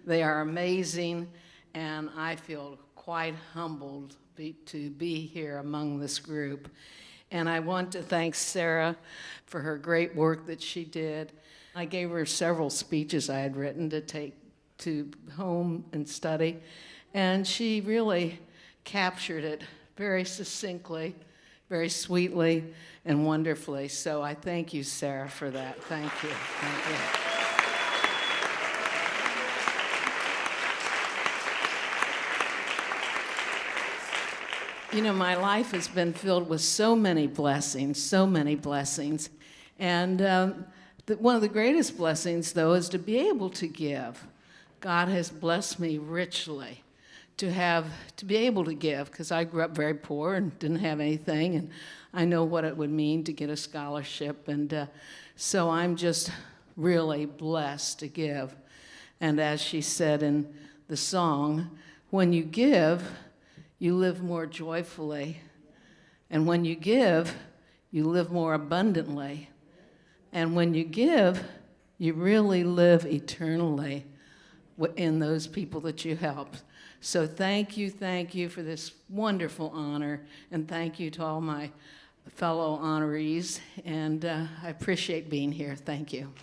They are amazing, and I feel quite humbled to be here among this group. And I want to thank Sarah for her great work that she did. I gave her several speeches I had written to take to home and study, and she really captured it very succinctly, very sweetly and wonderfully. So I thank you, Sarah, for that. Thank you. Thank you. You know, my life has been filled with so many blessings, so many blessings. And one of the greatest blessings, though, is to be able to give. God has blessed me richly to be able to give, because I grew up very poor and didn't have anything, and I know what it would mean to get a scholarship, and so I'm just really blessed to give. And as she said in the song, when you give, you live more joyfully, and when you give, you live more abundantly, and when you give, you really live eternally in those people that you help. So thank you for this wonderful honor, and thank you to all my fellow honorees, and I appreciate being here. Thank you.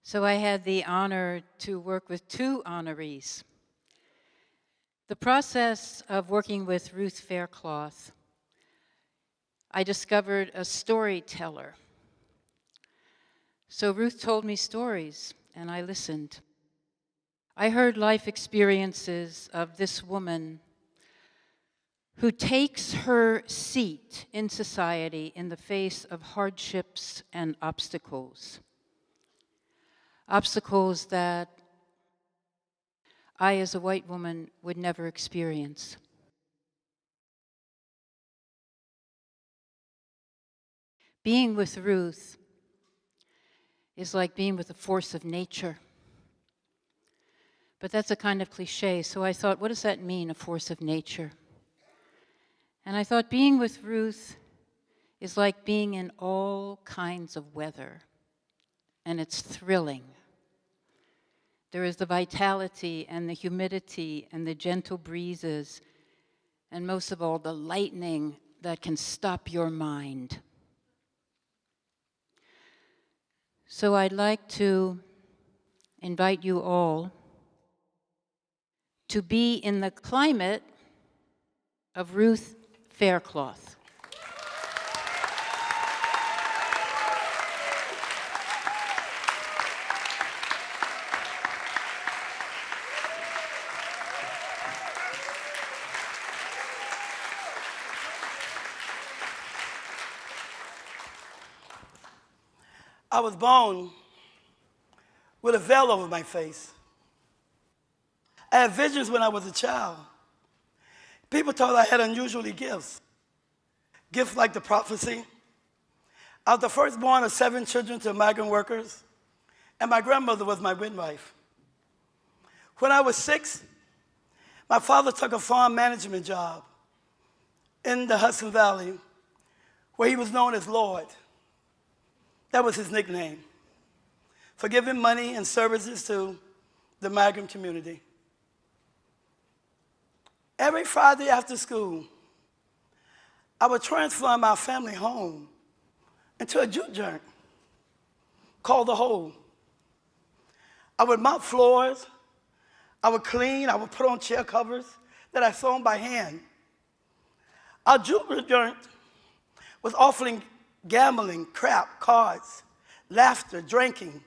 So I had the honor to work with two honorees. The process of working with Ruth Faircloth, I discovered a storyteller. So Ruth told me stories, and I listened. I heard life experiences of this woman who takes her seat in society in the face of hardships and obstacles. Obstacles that I, as a white woman, would never experience. Being with Ruth is like being with the force of nature. But that's a kind of cliche, so I thought, what does that mean, a force of nature? And I thought being with Ruth is like being in all kinds of weather, and it's thrilling. There is the vitality and the humidity and the gentle breezes, and most of all, the lightning that can stop your mind. So I'd like to invite you all to be in the climate of Ruth Faircloth. I was born with a veil over my face. I had visions when I was a child. People thought I had unusual gifts. Gifts like the prophecy. I was the firstborn of 7 children to migrant workers, and my grandmother was my midwife. When I was 6, my father took a farm management job in the Hudson Valley, where he was known as Lord. That was his nickname, for giving money and services to the migrant community. Every Friday after school, I would transform our family home into a juke joint called The Hole. I would mop floors, I would clean, I would put on chair covers that I sewn by hand. Our juke joint was offering gambling, crap, cards, laughter, drinking,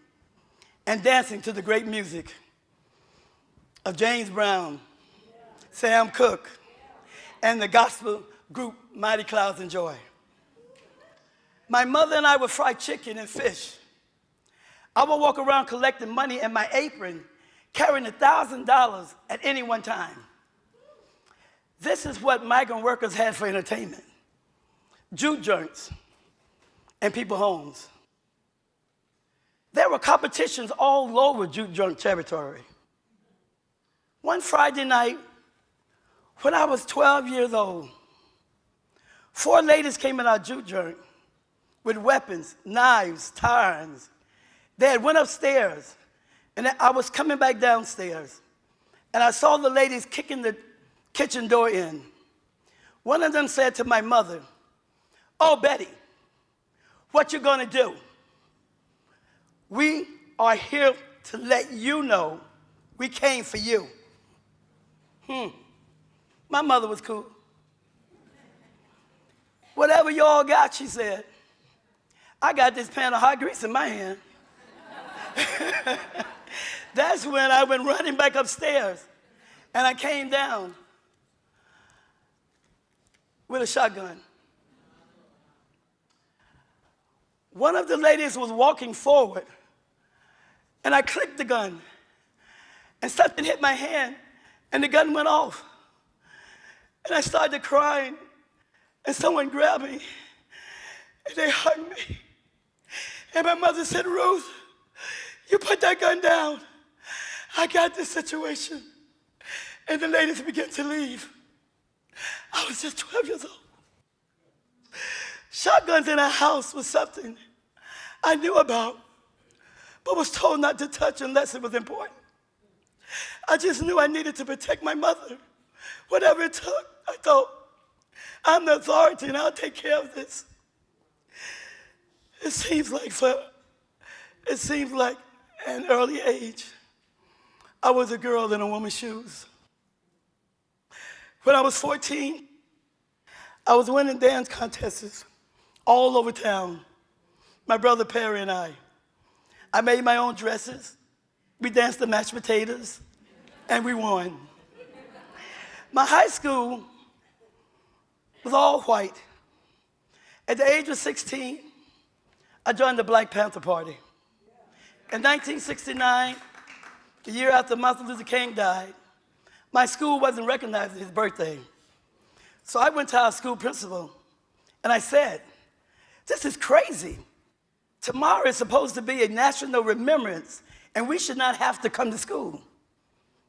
and dancing to the great music of James Brown, Sam Cooke, and the gospel group Mighty Clouds and Joy. My mother and I would fry chicken and fish. I would walk around collecting money in my apron, carrying $1,000 at any one time. This is what migrant workers had for entertainment: juke joints and people homes. There were competitions all over juke joint territory. One Friday night, when I was 12 years old, 4 ladies came in our juke joint with weapons, knives, tirons. They had went upstairs, and I was coming back downstairs, and I saw the ladies kicking the kitchen door in. One of them said to my mother, "Oh, Betty, what you gonna do? We are here to let you know we came for you." My mother was cool. "Whatever y'all got," she said. "I got this pan of hot grease in my hand." That's when I went running back upstairs, and I came down with a shotgun. One of the ladies was walking forward, and I clicked the gun, and something hit my hand, and the gun went off. And I started crying, and someone grabbed me, and they hugged me. And my mother said, "Ruth, you put that gun down. I got this situation." And the ladies began to leave. I was just 12 years old. Shotguns in our house was something I knew about, but was told not to touch unless it was important. I just knew I needed to protect my mother. Whatever it took, I thought, I'm the authority and I'll take care of this. It seems like at an early age, I was a girl in a woman's shoes. When I was 14, I was winning dance contests all over town. My brother Perry and I made my own dresses. We danced the mashed potatoes, and we won. My high school was all white. At the age of 16, I joined the Black Panther Party. In 1969, the year after Martin Luther King died, my school wasn't recognizing his birthday. So I went to our school principal and I said, this is crazy. Tomorrow is supposed to be a national remembrance and we should not have to come to school.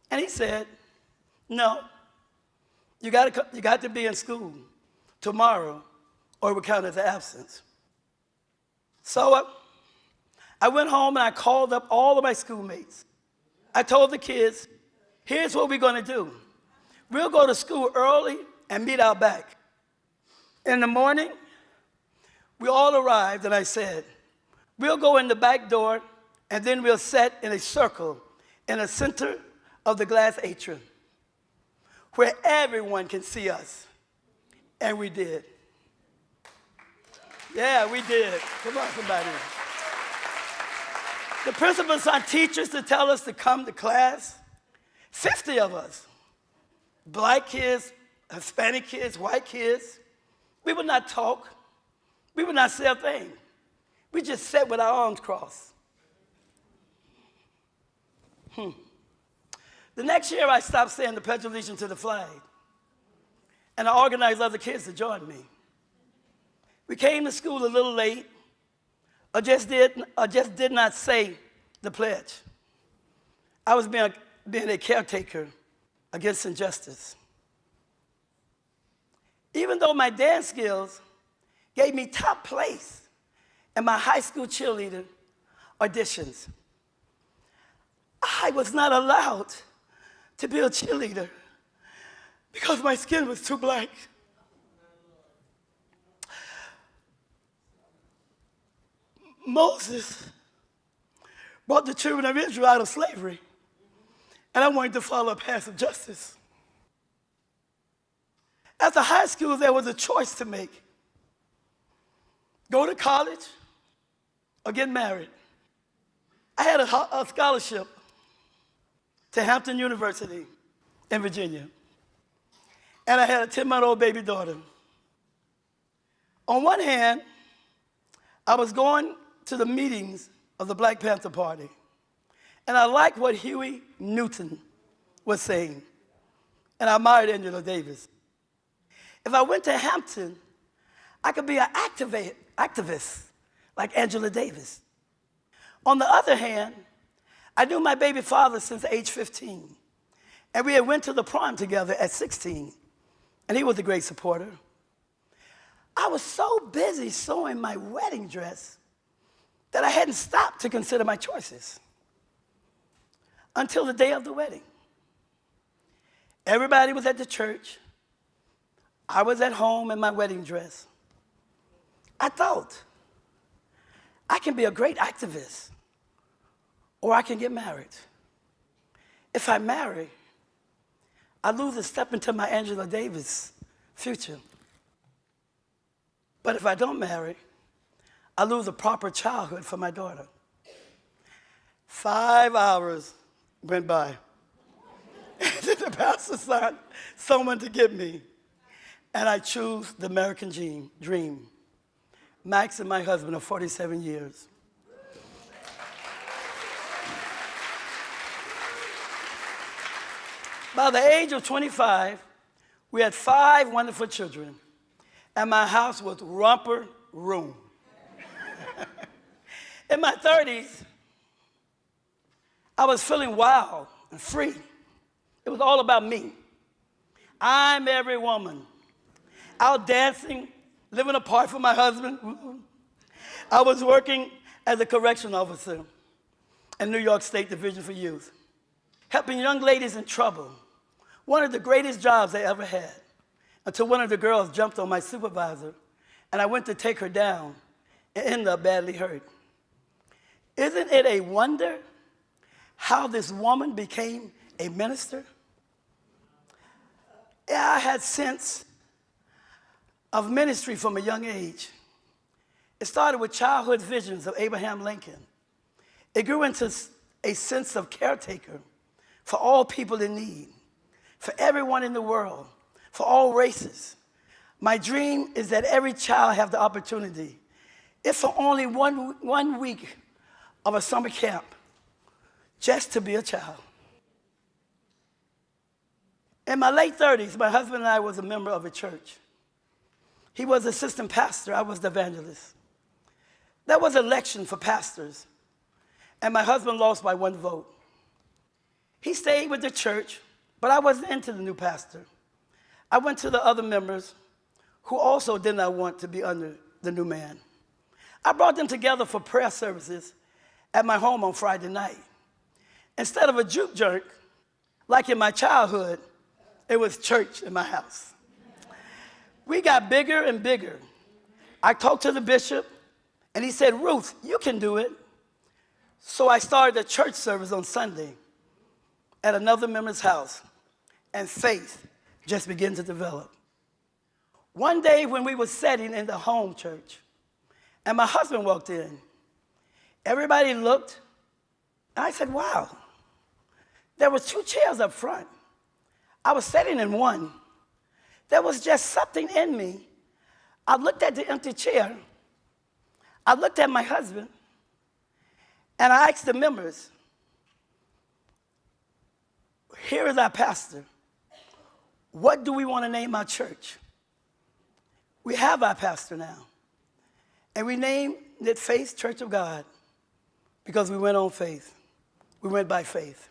And he said, no, you got to be in school tomorrow or it will count as an absence. So I went home and I called up all of my schoolmates. I told the kids, here's what we're going to do. We'll go to school early and meet out back. In the morning, we all arrived and I said, we'll go in the back door and then we'll sit in a circle in the center of the glass atrium where everyone can see us. And we did. Yeah, we did. Come on, somebody. The principal sent teachers to tell us to come to class. 50 of us. Black kids, Hispanic kids, white kids. We would not talk. We would not say a thing. We just sat with our arms crossed. The next year, I stopped saying the Pledge of Allegiance to the flag. And I organized other kids to join me. We came to school a little late. I just did not say the pledge. I was being a caretaker against injustice. Even though my dance skills gave me top place in my high school cheerleader auditions, I was not allowed to be a cheerleader because my skin was too black. Moses brought the children of Israel out of slavery, and I wanted to follow a path of justice. After high school, there was a choice to make. Go to college or get married. I had a scholarship to Hampton University in Virginia, and I had a 10-month-old baby daughter. On one hand, I was going to the meetings of the Black Panther Party, and I liked what Huey Newton was saying, and I admired Angela Davis. If I went to Hampton, I could be an activist like Angela Davis. On the other hand, I knew my baby father since age 15, and we had went to the prom together at 16, and he was a great supporter. I was so busy sewing my wedding dress that I hadn't stopped to consider my choices until the day of the wedding. Everybody was at the church. I was at home in my wedding dress. I thought, I can be a great activist, or I can get married. If I marry, I lose a step into my Angela Davis future. But if I don't marry, I lose a proper childhood for my daughter. 5 hours went by. And the pastor sent someone to get me. And I chose the American dream. Max and my husband of 47 years. By the age of 25, we had 5 wonderful children, and my house was romper room. In my 30s, I was feeling wild and free. It was all about me. I'm every woman. Out dancing, living apart from my husband. I was working as a correction officer in New York State Division for Youth, helping young ladies in trouble. One of the greatest jobs I ever had, until one of the girls jumped on my supervisor, and I went to take her down and ended up badly hurt. Isn't it a wonder how this woman became a minister? Yeah, I had sense of ministry from a young age. It started with childhood visions of Abraham Lincoln. It grew into a sense of caretaker for all people in need, for everyone in the world, for all races. My dream is that every child have the opportunity, if for only one week of a summer camp, just to be a child. In my late 30s, my husband and I was a member of a church. He was assistant pastor, I was the evangelist. There was an election for pastors, and my husband lost by 1 vote. He stayed with the church, but I wasn't into the new pastor. I went to the other members who also did not want to be under the new man. I brought them together for prayer services at my home on Friday night. Instead of a juke joint, like in my childhood, it was church in my house. We got bigger and bigger. I talked to the bishop, and he said, Ruth, you can do it. So I started a church service on Sunday at another member's house, and faith just began to develop. One day when we were sitting in the home church, and my husband walked in, everybody looked, and I said, wow. There were 2 chairs up front. I was sitting in one. There was just something in me. I looked at the empty chair. I looked at my husband, and I asked the members, here is our pastor. What do we want to name our church? We have our pastor now. And we named it Faith Church of God because we went on faith. We went by faith.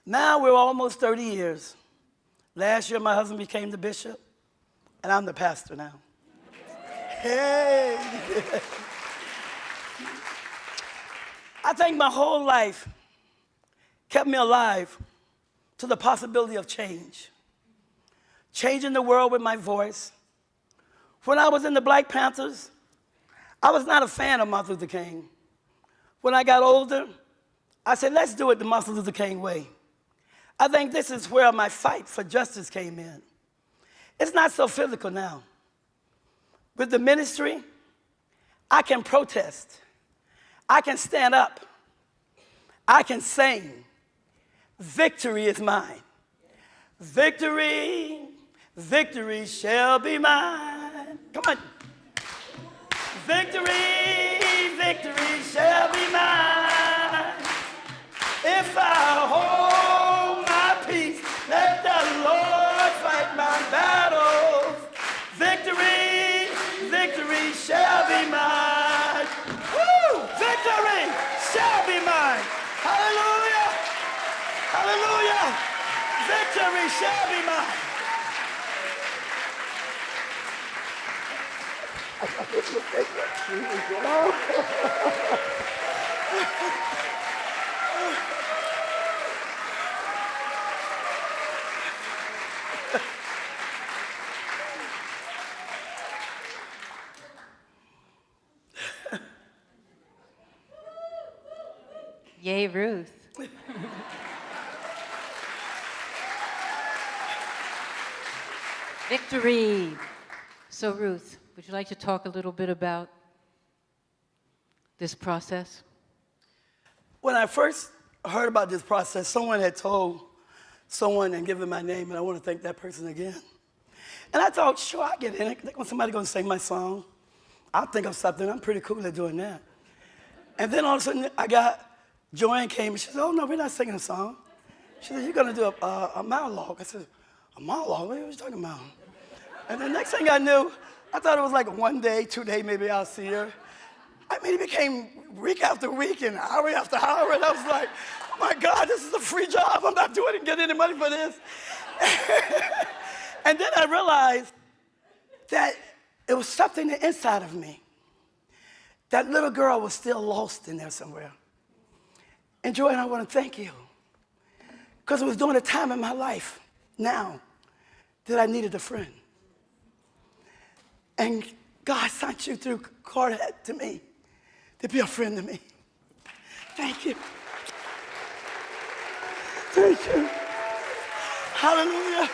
Now we're almost 30 years. Last year, my husband became the bishop, and I'm the pastor now. Hey! I think my whole life kept me alive to the possibility of change. Changing the world with my voice. When I was in the Black Panthers, I was not a fan of Martin Luther King. When I got older, I said, let's do it the Martin Luther King way. I think this is where my fight for justice came in. It's not so physical now. With the ministry, I can protest. I can stand up. I can sing. Victory is mine. Victory, victory shall be mine. Come on. Victory, victory shall be mine. If I hold my peace, let the Lord fight my battles. Victory, victory shall be mine. Woo! Victory shall be mine. Hallelujah! Hallelujah! Victory shall be mine. Yay, Ruth. Victory. So, Ruth, would you like to talk a little bit about this process? When I first heard about this process, someone had told someone and given my name, and I want to thank that person again. And I thought, sure, I'll get in it. When somebody's going to sing my song, I'll think of something. I'm pretty cool at doing that. And then all of a sudden, Joanne came, and she said, oh, no, we're not singing a song. She said, you're going to do a monologue. I said, a monologue? What are you talking about? And the next thing I knew, I thought it was like 1 day, 2 days, maybe I'll see her. I mean, it became week after week and hour after hour, and I was like, oh my God, this is a free job. I'm not doing it and getting any money for this. And then I realized that it was something inside of me. That little girl was still lost in there somewhere. And Joy, I want to thank you, because it was during a time in my life now that I needed a friend. And God sent you through Claudette to me to be a friend to me. Thank you. Thank you. Hallelujah.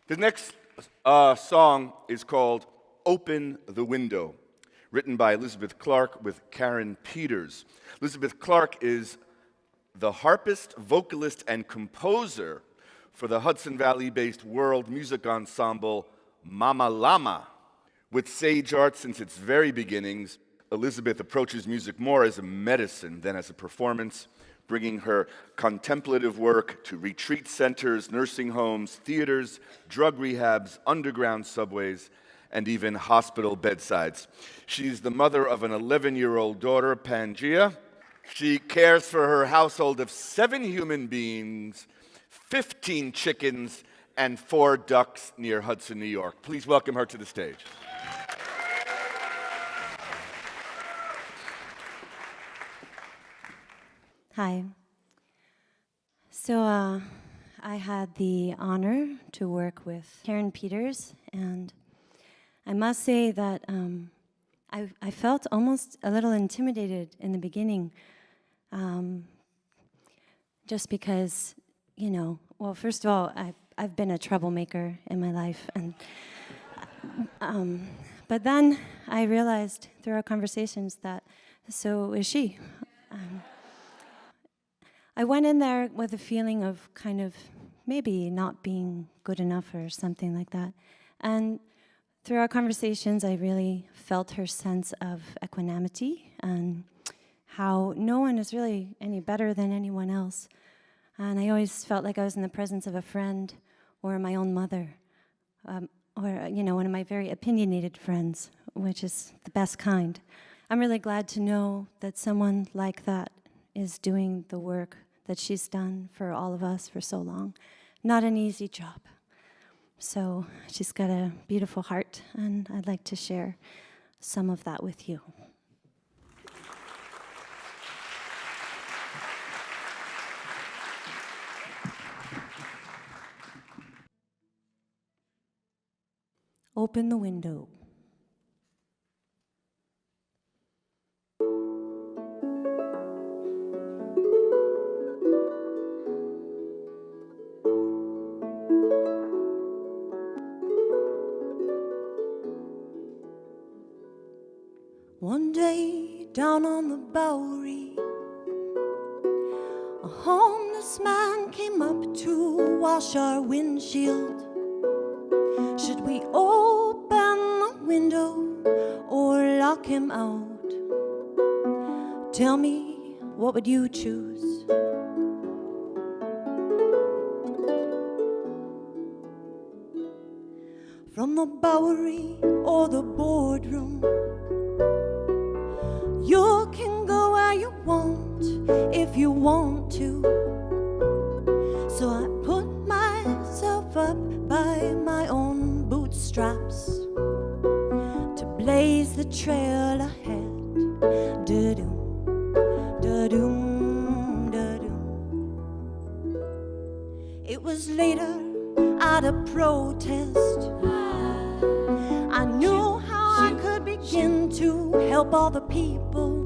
The next song is called Open the Window, written by Elizabeth Clark with Karen Peters. Elizabeth Clark is the harpist, vocalist, and composer for the Hudson Valley-based world music ensemble Mama Llama. With Sage Art since its very beginnings, Elizabeth approaches music more as a medicine than as a performance, bringing her contemplative work to retreat centers, nursing homes, theaters, drug rehabs, underground subways, and even hospital bedsides. She's the mother of an 11-year-old daughter, Pangea. She cares for her household of 7 human beings, 15 chickens, and 4 ducks near Hudson, New York. Please welcome her to the stage. Hi. So I had the honor to work with Karen Peters, and I must say that I felt almost a little intimidated in the beginning, just because, you know, well, first of all, I've been a troublemaker in my life, and but then I realized through our conversations that so is she. I went in there with a feeling of kind of maybe not being good enough or something like that. And through our conversations, I really felt her sense of equanimity and how no one is really any better than anyone else. And I always felt like I was in the presence of a friend or my own mother, or, you know, one of my very opinionated friends, which is the best kind. I'm really glad to know that someone like that is doing the work that she's done for all of us for so long. Not an easy job. So she's got a beautiful heart, and I'd like to share some of that with you. Open the window. One day down on the Bowery, a homeless man came up to wash our windshield. Should we open the window or lock him out? Tell me, what would you choose? From the Bowery or the boardroom, you can go where you want if you want to. So I put myself up by my own bootstraps to blaze the trail ahead. Da-doom, da-doom, da-doom. It was later at a protest. I knew how I could begin to help all the people,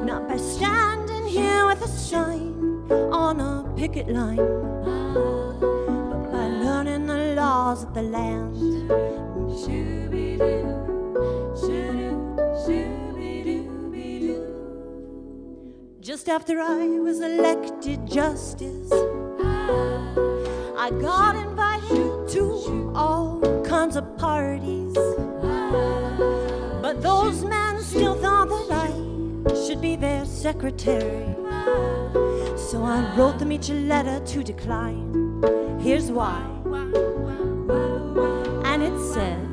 not by standing here with a sign on a picket line, but by learning the laws of the land. Just after I was elected justice, I got invited to all kinds of parties, but those men still thought that I should be their secretary. So I wrote them each a letter to decline. Here's why. And it said,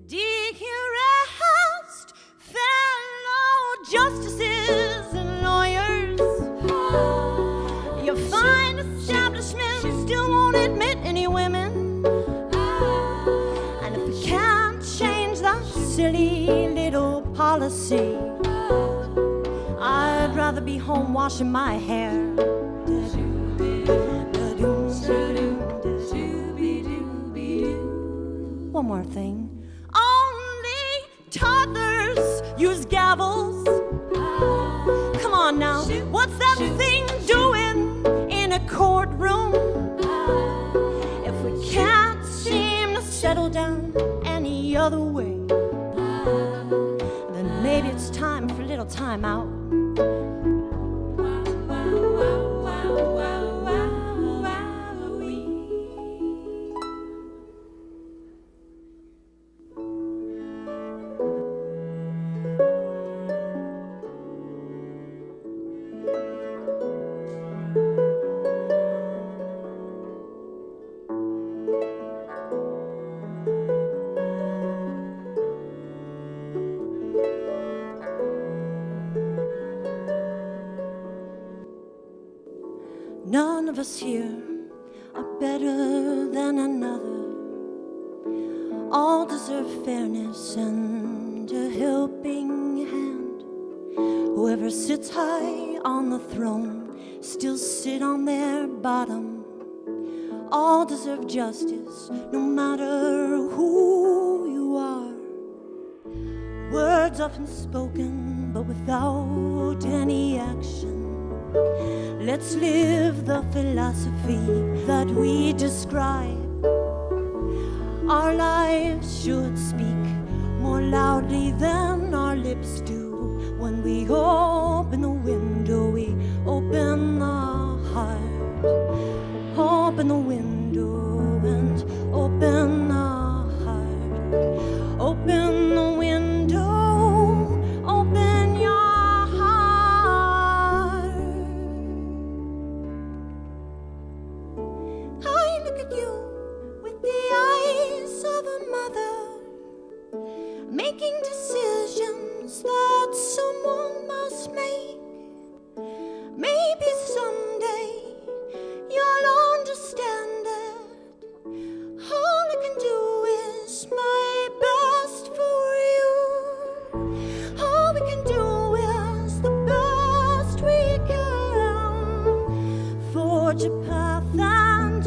"Dearest fellow justices and lawyers, your fine establishment still won't admit any women. And if we can't change that silly little policy, I'd rather be home washing my hair." One more thing. Only toddlers use gavels. Come on now, what's that thing doing in a courtroom? If we can't seem to settle down any time for a little time out. None of us here are better than another. All deserve fairness and a helping hand. Whoever sits high on the throne still sit on their bottom. All deserve justice, no matter who you are. Words often spoken, but without any action. Let's live the philosophy that we describe. Our lives should speak more loudly than our lips do. When we open the window, we open the heart. Open the window and open the heart. Open the window, open your heart. I look at you with the eyes of a mother, making decisions that someone must make. Maybe someday you'll understand it. All I can do is my best for you. All we can do is the best we can. Forge a path and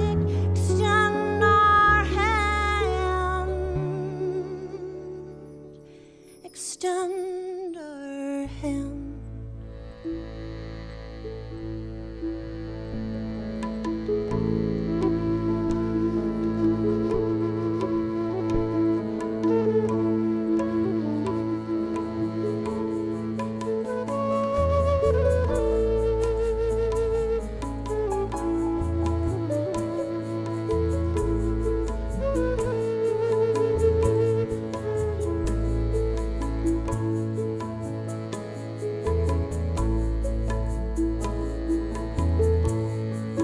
extend our hand. Extend our hand.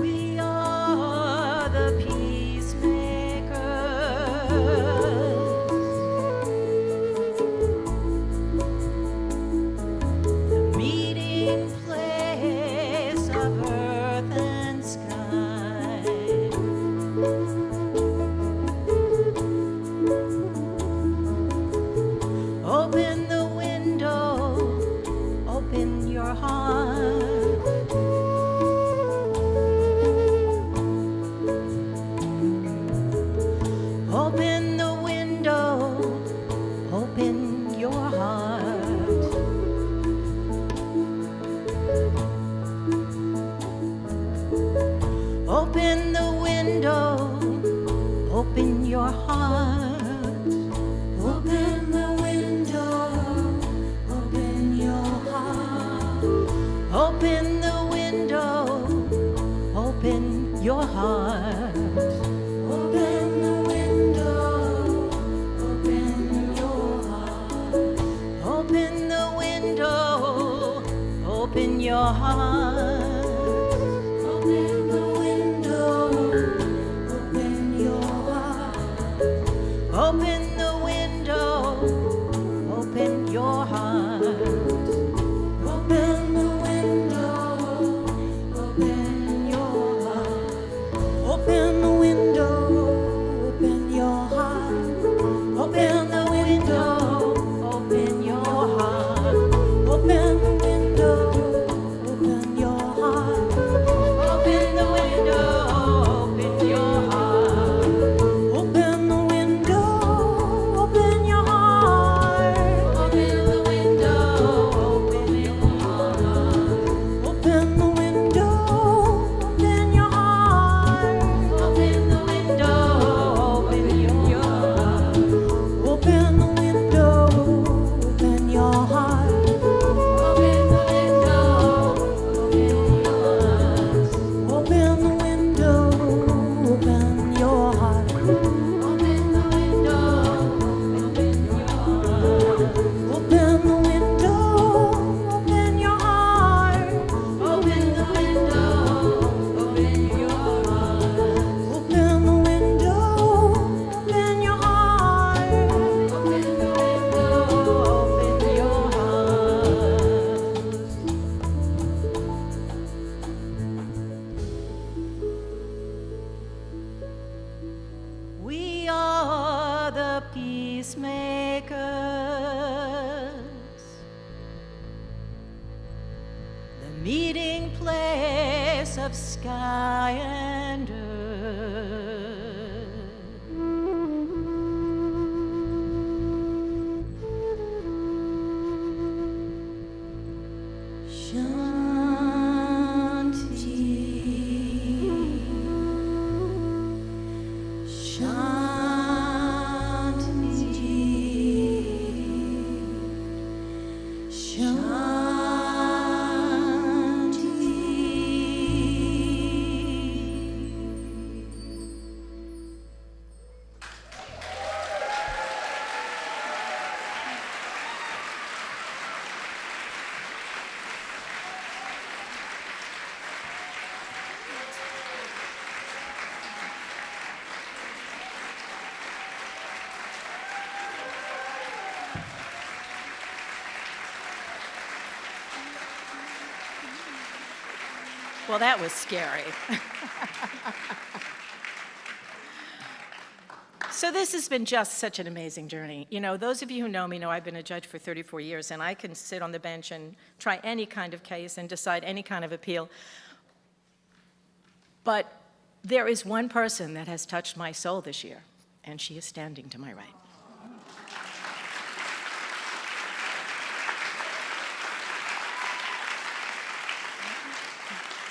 We are the peacemakers, the meeting place of earth and sky. Open the window, open your heart. Open the window, open your heart. Open the window, open your heart. Open the window, open your heart. Open the window, open your heart. Open the window, open your heart. Open the window, open your heart. Open the window, open your heart. Open the window, open your heart. Open the window, open your heart. Open the window, open your heart. Open the window, open your heart. Open the window, open your meeting place of sky and earth. Well, that was scary. So this has been just such an amazing journey. You know, those of you who know me know I've been a judge for 34 years, and I can sit on the bench and try any kind of case and decide any kind of appeal. But there is one person that has touched my soul this year, and she is standing to my right.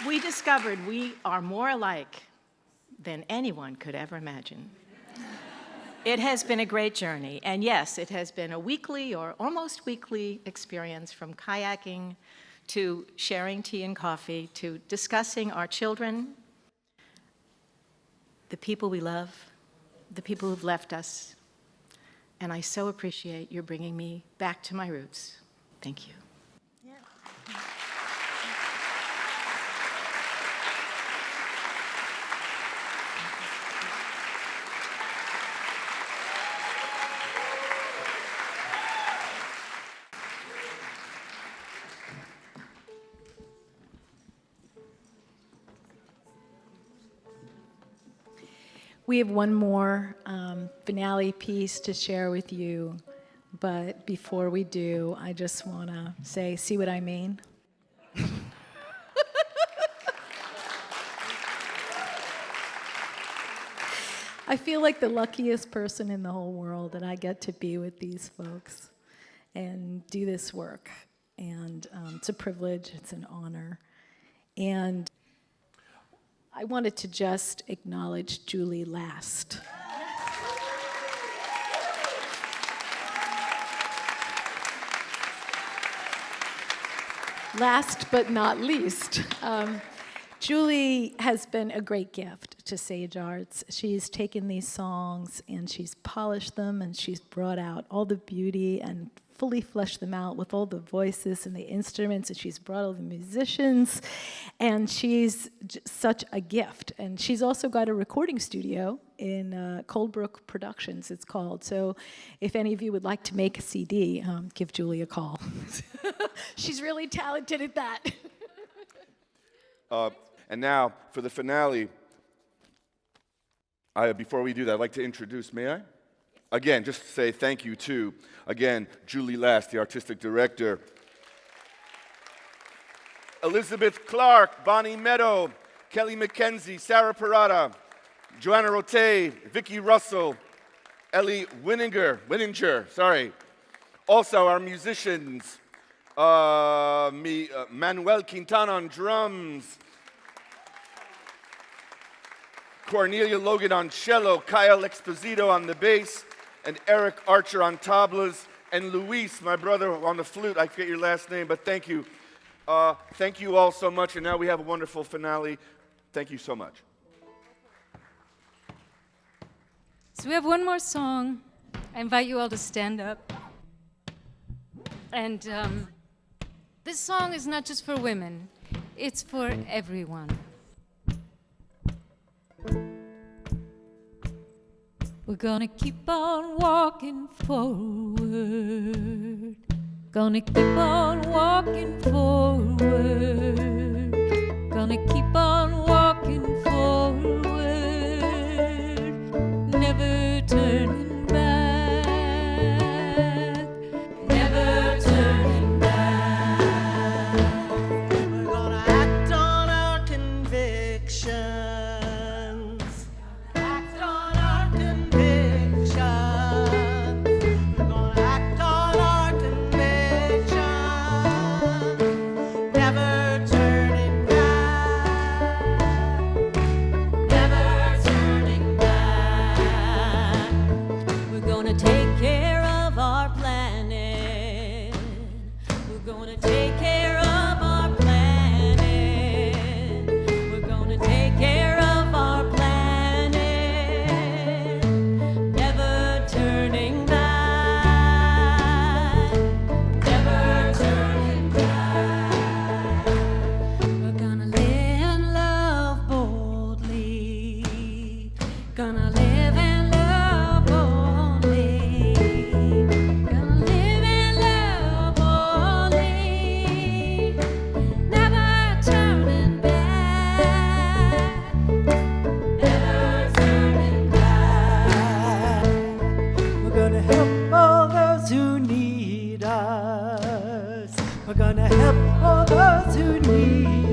We discovered we are more alike than anyone could ever imagine. It has been a great journey, and yes, it has been a weekly or almost weekly experience, from kayaking to sharing tea and coffee to discussing our children, the people we love, the people who've left us, and I so appreciate your bringing me back to my roots. Thank you. We have one more finale piece to share with you, but before we do, I just want to say, see what I mean? I feel like the luckiest person in the whole world that I get to be with these folks and do this work. And it's a privilege, it's an honor. And I wanted to just acknowledge Julie last. Last but not least, Julie has been a great gift to Sage Arts. She's taken these songs and she's polished them and she's brought out all the beauty and fully fleshed them out with all the voices and the instruments, and she's brought all the musicians, and she's such a gift. And she's also got a recording studio in Coldbrook Productions, it's called. So if any of you would like to make a CD, give Julie a call. She's really talented at that. And now, for the finale, before we do that, I'd like to introduce, may I? Again, just to say thank you to, again, Julie Last, the artistic director, Elizabeth Clark, Bonnie Meadow, Kelly McKenzie, Sarah Parada, Joanna Rote, Vicki Russell, Ellie Winninger, sorry. Also, our musicians, Manuel Quintana on drums, Cornelia Logan on cello, Kyle Exposito on the bass, and Eric Archer on tablas, and Luis, my brother, on the flute. I forget your last name, but thank you. Thank you all so much, and now we have a wonderful finale. Thank you so much. So we have one more song. I invite you all to stand up. And this song is not just for women, it's for everyone. We're gonna keep on walking forward. Gonna keep on walking forward. Gonna keep on walking forward. Never turning back. Never turning back. We're gonna take care of our planet. We're gonna take care of our planet. Never turning back. Never turning back. We're gonna live and love boldly. Gonna live and love boldly. Gonna live and love boldly. Never turning back. Never turning back. We're gonna help all those who need us. We're gonna help all those who need